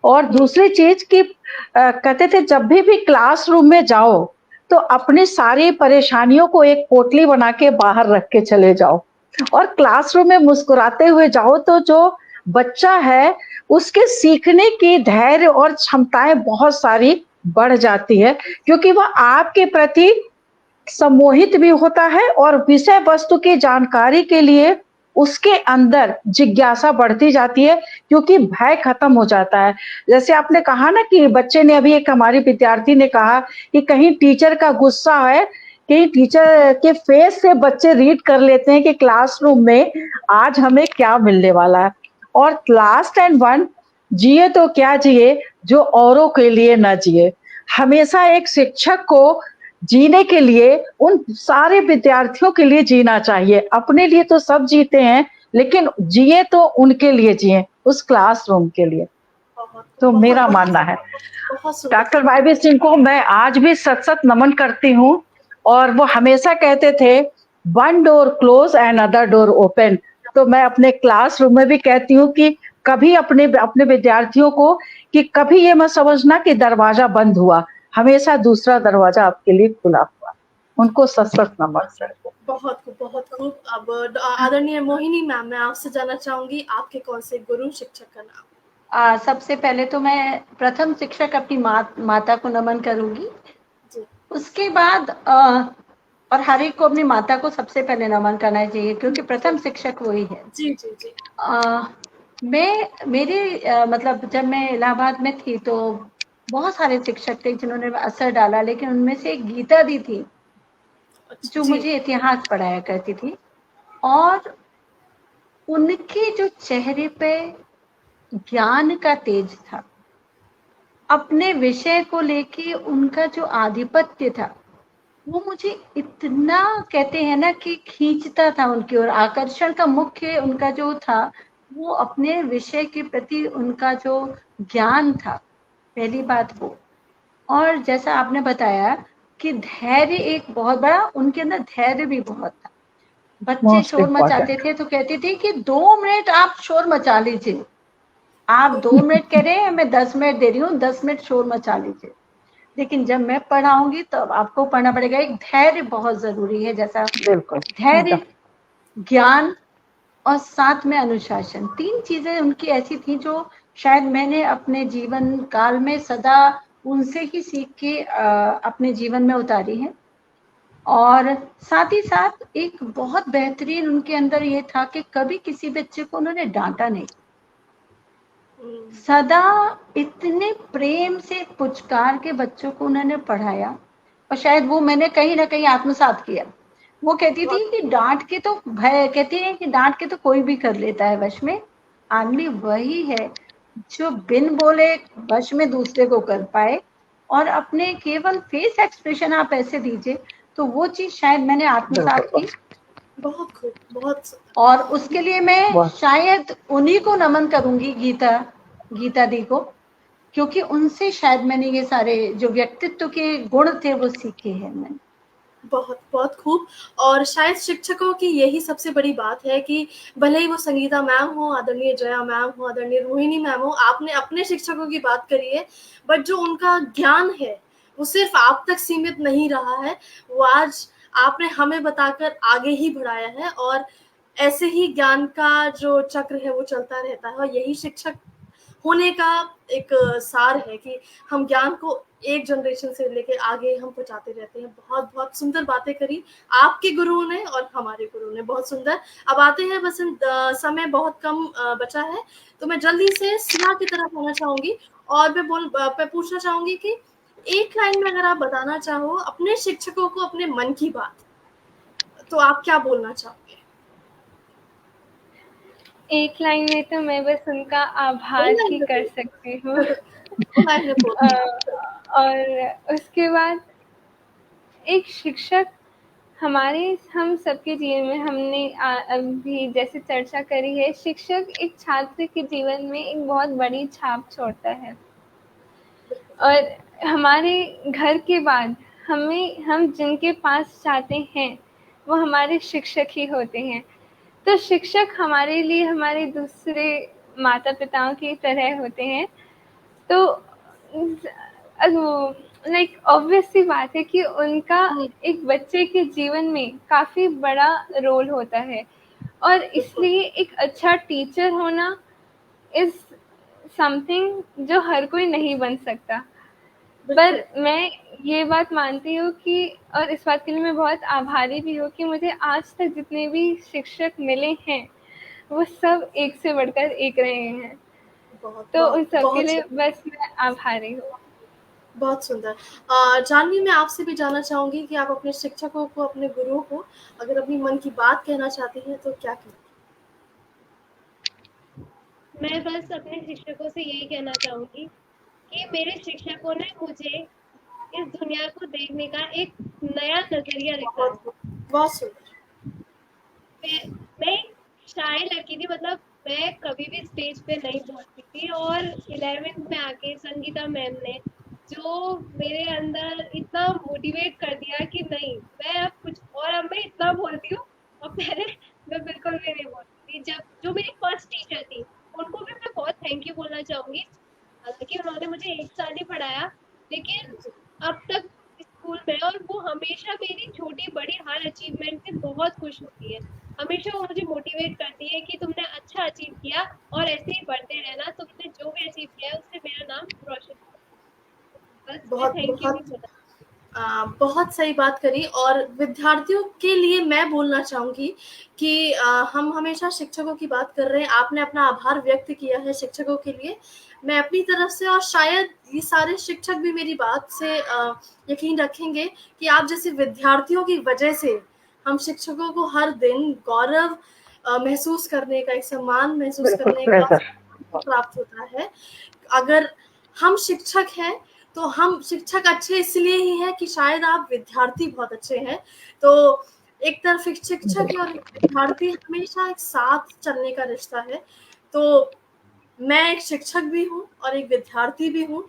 और दूसरी चीज कि कहते थे जब भी क्लासरूम में जाओ तो अपनी सारी परेशानियों को एक पोटली बना के बाहर रख के चले जाओ, और क्लासरूम में मुस्कुराते हुए जाओ, तो जो बच्चा है उसके सीखने की धैर्य और क्षमताएं बहुत सारी बढ़ जाती है, क्योंकि वह आपके प्रति सम्मोहित भी होता है, और विषय वस्तु की जानकारी के लिए उसके अंदर जिज्ञासा बढ़ती जाती है, क्योंकि भय खत्म हो जाता है। जैसे आपने कहा ना कि बच्चे ने अभी, एक हमारी विद्यार्थी ने कहा कि कहीं टीचर का गुस्सा है, कहीं टीचर के फेस से बच्चे रीड कर लेते हैं कि क्लासरूम में आज हमें क्या मिलने वाला है। और लास्ट एंड वन, जिए तो क्या जिए जो औरों के लिए न जिए। हमेशा एक शिक्षक को जीने के लिए उन सारे विद्यार्थियों के लिए जीना चाहिए। अपने लिए तो सब जीते हैं, लेकिन जिए तो उनके लिए जिए, उस क्लासरूम के लिए। बहुत तो बहुत मेरा बहुत मानना है बहुत सुंदर। Doctor Y B. सिंह को मैं आज भी सत सत नमन करती हूँ। और वो हमेशा कहते थे, one door close and other door open. तो मैं अपने क्लासरूम में भी कहती हूँ कि कभी अपने अपने विद्यार्थियों को कि कभी ये मत समझना कि दरवाजा बंद हुआ, हमेशा दूसरा दरवाजा आपके लिए खुला हुआ। उनको सत सत नमन करते। बहुत खूब, बहुत खूब। अब आदरणीय मोहिनी मैम, मैं आपसे जानना चाहूंगी आपके कौन से गुरु शिक्षक का नाम? सबसे पहले तो मैं प्रथम शिक्षक अपनी माता को नमन करूंगी। जी उसके बाद और हर एक को अपनी माता को सबसे पहले नमन करना चाहिए, क्योंकि प्रथम शिक्षक वही है। जी जी जी मतलब जब मैं इलाहाबाद में थी तो बहुत सारे शिक्षक थे जिन्होंने असर डाला, लेकिन उनमें से एक गीता दी थी अच्छा जो जी मुझे इतिहास पढ़ाया करती थी, और उनके जो चेहरे पे ज्ञान का तेज था, अपने विषय को लेके उनका जो आधिपत्य था, वो मुझे इतना, कहते हैं ना कि खींचता था उनकी ओर। आकर्षण का मुख्य उनका जो था, वो अपने विषय के प्रति उनका जो ज्ञान था, पहली बात वो। और जैसा आपने बताया कि धैर्य एक बहुत बड़ा, उनके अंदर धैर्य भी बहुत था। बच्चे मोस्ट शोर मचाते इम्पोर्टेंट। थे तो कहती थी कि 2 मिनट आप शोर मचा लीजिए, आप 2 मिनट कह रहे हैं, मैं 10 मिनट दे रही हूँ, 10 मिनट शोर मचा लीजिए, लेकिन जब मैं पढ़ाऊंगी तो आपको पढ़ना पड़ेगा। एक धैर्य बहुत जरूरी है, जैसा बिल्कुल धैर्य, एकदम। ज्ञान और साथ में अनुशासन, 3 चीजें उनकी ऐसी थी जो शायद मैंने अपने जीवन काल में सदा उनसे ही सीख के अपने जीवन में उतारी है। और साथ ही साथ एक बहुत बेहतरीन उनके अंदर ये था कि कभी किसी बच्चे को उन्होंने डांटा नहीं, सदा इतने प्रेम से पुचकार के बच्चों को उन्होंने पढ़ाया, और शायद वो मैंने कहीं ना कहीं आत्मसात किया। वो कहती थी कि डांट के तो भय, कहती है कि डांट के तो कोई भी कर लेता है वश में, आदमी वही है जो बिन बोले वश में दूसरे को कर पाए। और अपने केवल फेस एक्सप्रेशन आप ऐसे दीजिए, तो वो चीज शायद मैंने आत्मसात की। बहुत खूब, बहुत और उसके लिए मैं बहुत शायद उन्हीं को नमन करूंगी, गीता दी को, क्योंकि उनसे शायद मैंने ये सारे जो व्यक्तित्व के गुण थे वो सीखे हैं मैंने। बहुत बहुत खूब। और शायद शिक्षकों की यही सबसे बड़ी बात है कि भले ही वो संगीता मैम हो, आदरणीय जया मैम हो, आदरणीय रोहिणी मैम हो, आपने अपने शिक्षकों की बात करी है, बट जो उनका ज्ञान है वो सिर्फ आप तक सीमित नहीं रहा है, वो आज आपने हमें बताकर आगे ही बढ़ाया है। और ऐसे ही ज्ञान का जो चक्र है वो चलता रहता है, और यही शिक्षक होने का एक सार है कि हम ज्ञान को एक जनरेशन से लेके आगे हम पहुंचाते रहते हैं। बहुत बहुत सुंदर बातें करी आपके गुरुओं ने और हमारे गुरुओं ने, बहुत सुंदर। अब आते हैं, बस समय बहुत कम बचा है, तो मैं जल्दी से सिया की तरफ आना चाहूंगी और मैं पूछना चाहूंगी कि एक लाइन में अगर आप बताना चाहो अपने शिक्षकों को अपने मन की बात, तो आप क्या बोलना चाहोगे? एक लाइन में तो मैं बस उनका आभार ही कर सकती हूँ। और उसके बाद एक शिक्षक हम सबके जीवन में, हमने अभी जैसे चर्चा करी है, शिक्षक एक छात्र के जीवन में एक बहुत बड़ी छाप छोड़ता है। और हमारे घर के बाद हम जिनके पास जाते हैं वो हमारे शिक्षक ही होते हैं। तो शिक्षक हमारे लिए हमारे दूसरे माता पिताओं की तरह होते हैं। तो लाइक ऑब्वियस सी बात है कि उनका एक बच्चे के जीवन में काफ़ी बड़ा रोल होता है, और इसलिए एक अच्छा टीचर होना इज़ समथिंग जो हर कोई नहीं बन सकता। पर मैं ये बात मानती हूँ कि, और इस बात के लिए मैं बहुत आभारी भी हूँ कि मुझे आज तक जितने भी शिक्षक मिले हैं वो सब एक से बढ़कर एक रहे हैं। तो उन सबके लिए बस मैं आभारी हूँ। बहुत सुंदर। जानवी, मैं आपसे भी जानना चाहूंगी कि आप अपने शिक्षकों को, अपने गुरुओं को अगर अपनी मन की बात कहना चाहती हैं तो क्या कहें? मैं बस अपने शिक्षकों से यही कहना चाहूंगी कि मेरे शिक्षकों ने मुझे इस दुनिया को देखने का एक नया नजरिया दिखाया। बहुत सुंदर। मैं शाय लड़की थी, मतलब मैं कभी भी स्टेज पे नहीं बोलती थी, और 11th में आके संगीता मैम ने जो मेरे अंदर इतना मोटिवेट कर दिया कि नहीं, मैं अब कुछ और, अब मैं इतना बोलती हूँ। और पहले मैं बिल्कुल भी नहीं बोलती थी। जब जो मेरी फर्स्ट टीचर थी उनको भी मैं बहुत थैंक यू बोलना चाहूंगी। हालांकि उन्होंने मुझे 1 साल ही पढ़ाया, लेकिन अब तक स्कूल में, और वो हमेशा मेरी छोटी बड़ी हर अचीवमेंट से बहुत खुश होती है। हमेशा वो मुझे मोटिवेट करती है कि तुमने अच्छा अचीव किया और ऐसे ही बढ़ते रहना, तुमने जो भी अचीव किया है उससे मेरा नाम रोशन करो। बस मैं बहुत थैंक यू बहुत नहीं बता। बहुत सही बात करी। और विद्यार्थियों के लिए मैं बोलना चाहूंगी कि हम हमेशा शिक्षकों की बात कर रहे हैं, आपने अपना आभार व्यक्त किया है शिक्षकों के लिए। मैं अपनी तरफ से, और शायद ये सारे शिक्षक भी मेरी बात से यकीन रखेंगे कि आप जैसे विद्यार्थियों की वजह से हम शिक्षकों को हर दिन गौरव महसूस करने का, एक सम्मान महसूस बिल्कुल करने का सर। प्राप्त होता है। अगर हम शिक्षक हैं तो हम शिक्षक अच्छे इसलिए ही हैं कि शायद आप विद्यार्थी बहुत अच्छे हैं। तो एक तरफ एक शिक्षक है और एक विद्यार्थी हमेशा एक साथ चलने का रिश्ता है। तो मैं एक शिक्षक भी हूँ और एक विद्यार्थी भी हूँ।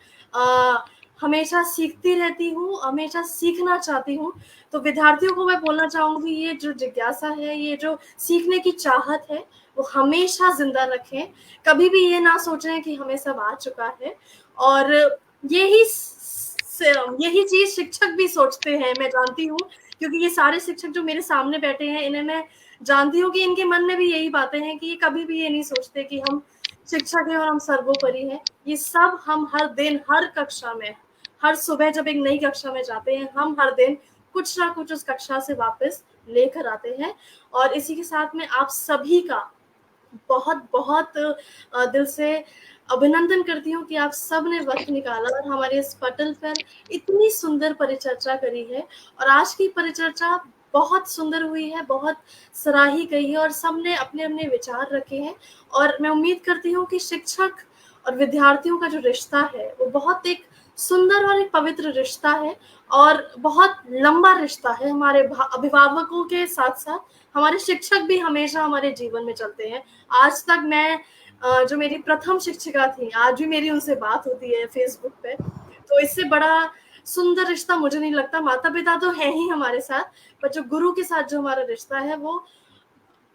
हमेशा सीखती रहती हूँ, हमेशा सीखना चाहती हूँ। तो विद्यार्थियों को मैं बोलना चाहूंगी, ये जो जिज्ञासा है, ये जो सीखने की चाहत है, वो हमेशा जिंदा रखें। कभी भी ये ना सोचें कि हमें सब आ चुका है। और यही यही चीज शिक्षक भी सोचते हैं, मैं जानती हूँ, क्योंकि ये सारे शिक्षक जो मेरे सामने बैठे हैं, इन्हें मैं जानती हूँ कि इनके मन में भी यही बातें हैं कि ये कभी भी ये नहीं सोचते कि हम शिक्षक हैं और हम सर्वोपरि हैं। ये सब हम हर दिन, हर कक्षा में, हर सुबह जब एक नई कक्षा में जाते हैं, हम हर दिन कुछ ना कुछ उस कक्षा से वापस लेकर आते हैं। और इसी के साथ में आप सभी का बहुत बहुत दिल से अभिनंदन करती हूँ कि आप सब ने वक्त निकाला और हमारे इस पटल पर इतनी सुंदर परिचर्चा करी है। और आज की परिचर्चा बहुत सुंदर हुई है, बहुत सराही गई है और सबने अपने अपने विचार रखे हैं। और मैं उम्मीद करती हूँ कि शिक्षक और विद्यार्थियों का जो रिश्ता है वो बहुत एक सुंदर और एक पवित्र रिश्ता है और बहुत लंबा रिश्ता है। हमारे अभिभावकों के साथ साथ हमारे शिक्षक भी हमेशा हमारे जीवन में चलते हैं। आज तक मैं जो मेरी प्रथम शिक्षिका थी, आज भी मेरी उनसे बात होती है फेसबुक पे। तो इससे बड़ा सुंदर रिश्ता मुझे नहीं लगता। माता पिता तो है ही हमारे साथ, पर जो गुरु के साथ जो हमारा रिश्ता है वो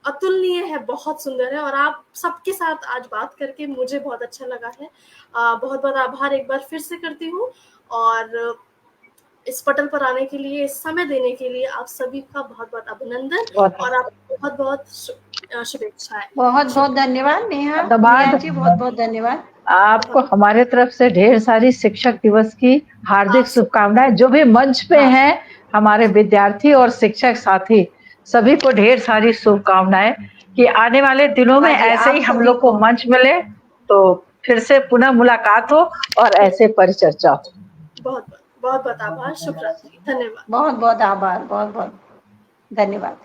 अतुलनीय है, बहुत सुंदर है। और आप सबके साथ आज बात करके मुझे बहुत अच्छा लगा है। बहुत बहुत आभार एक बार फिर से करती हूँ। और इस पटल पर आने के लिए, इस समय देने के लिए आप सभी का बहुत बहुत अभिनंदन और आपको बहुत बहुत शुभेच्छाएं। बहुत बहुत धन्यवाद नेहा। धन्यवाद। नेहा जी बहुत बहुत धन्यवाद। आपको हमारे तरफ से ढेर सारी शिक्षक दिवस की हार्दिक शुभकामनाएं। जो भी मंच पे हैं, हमारे विद्यार्थी और शिक्षक साथी, सभी को ढेर सारी शुभकामनाएं कि आने वाले दिनों में ऐसे ही हम लोग को मंच मिले, तो फिर से पुनः मुलाकात हो और ऐसे परिचर्चा हो। बहुत बहुत आभार। शुभ रात्रि। धन्यवाद। बहुत बहुत आभार। बहुत बहुत धन्यवाद।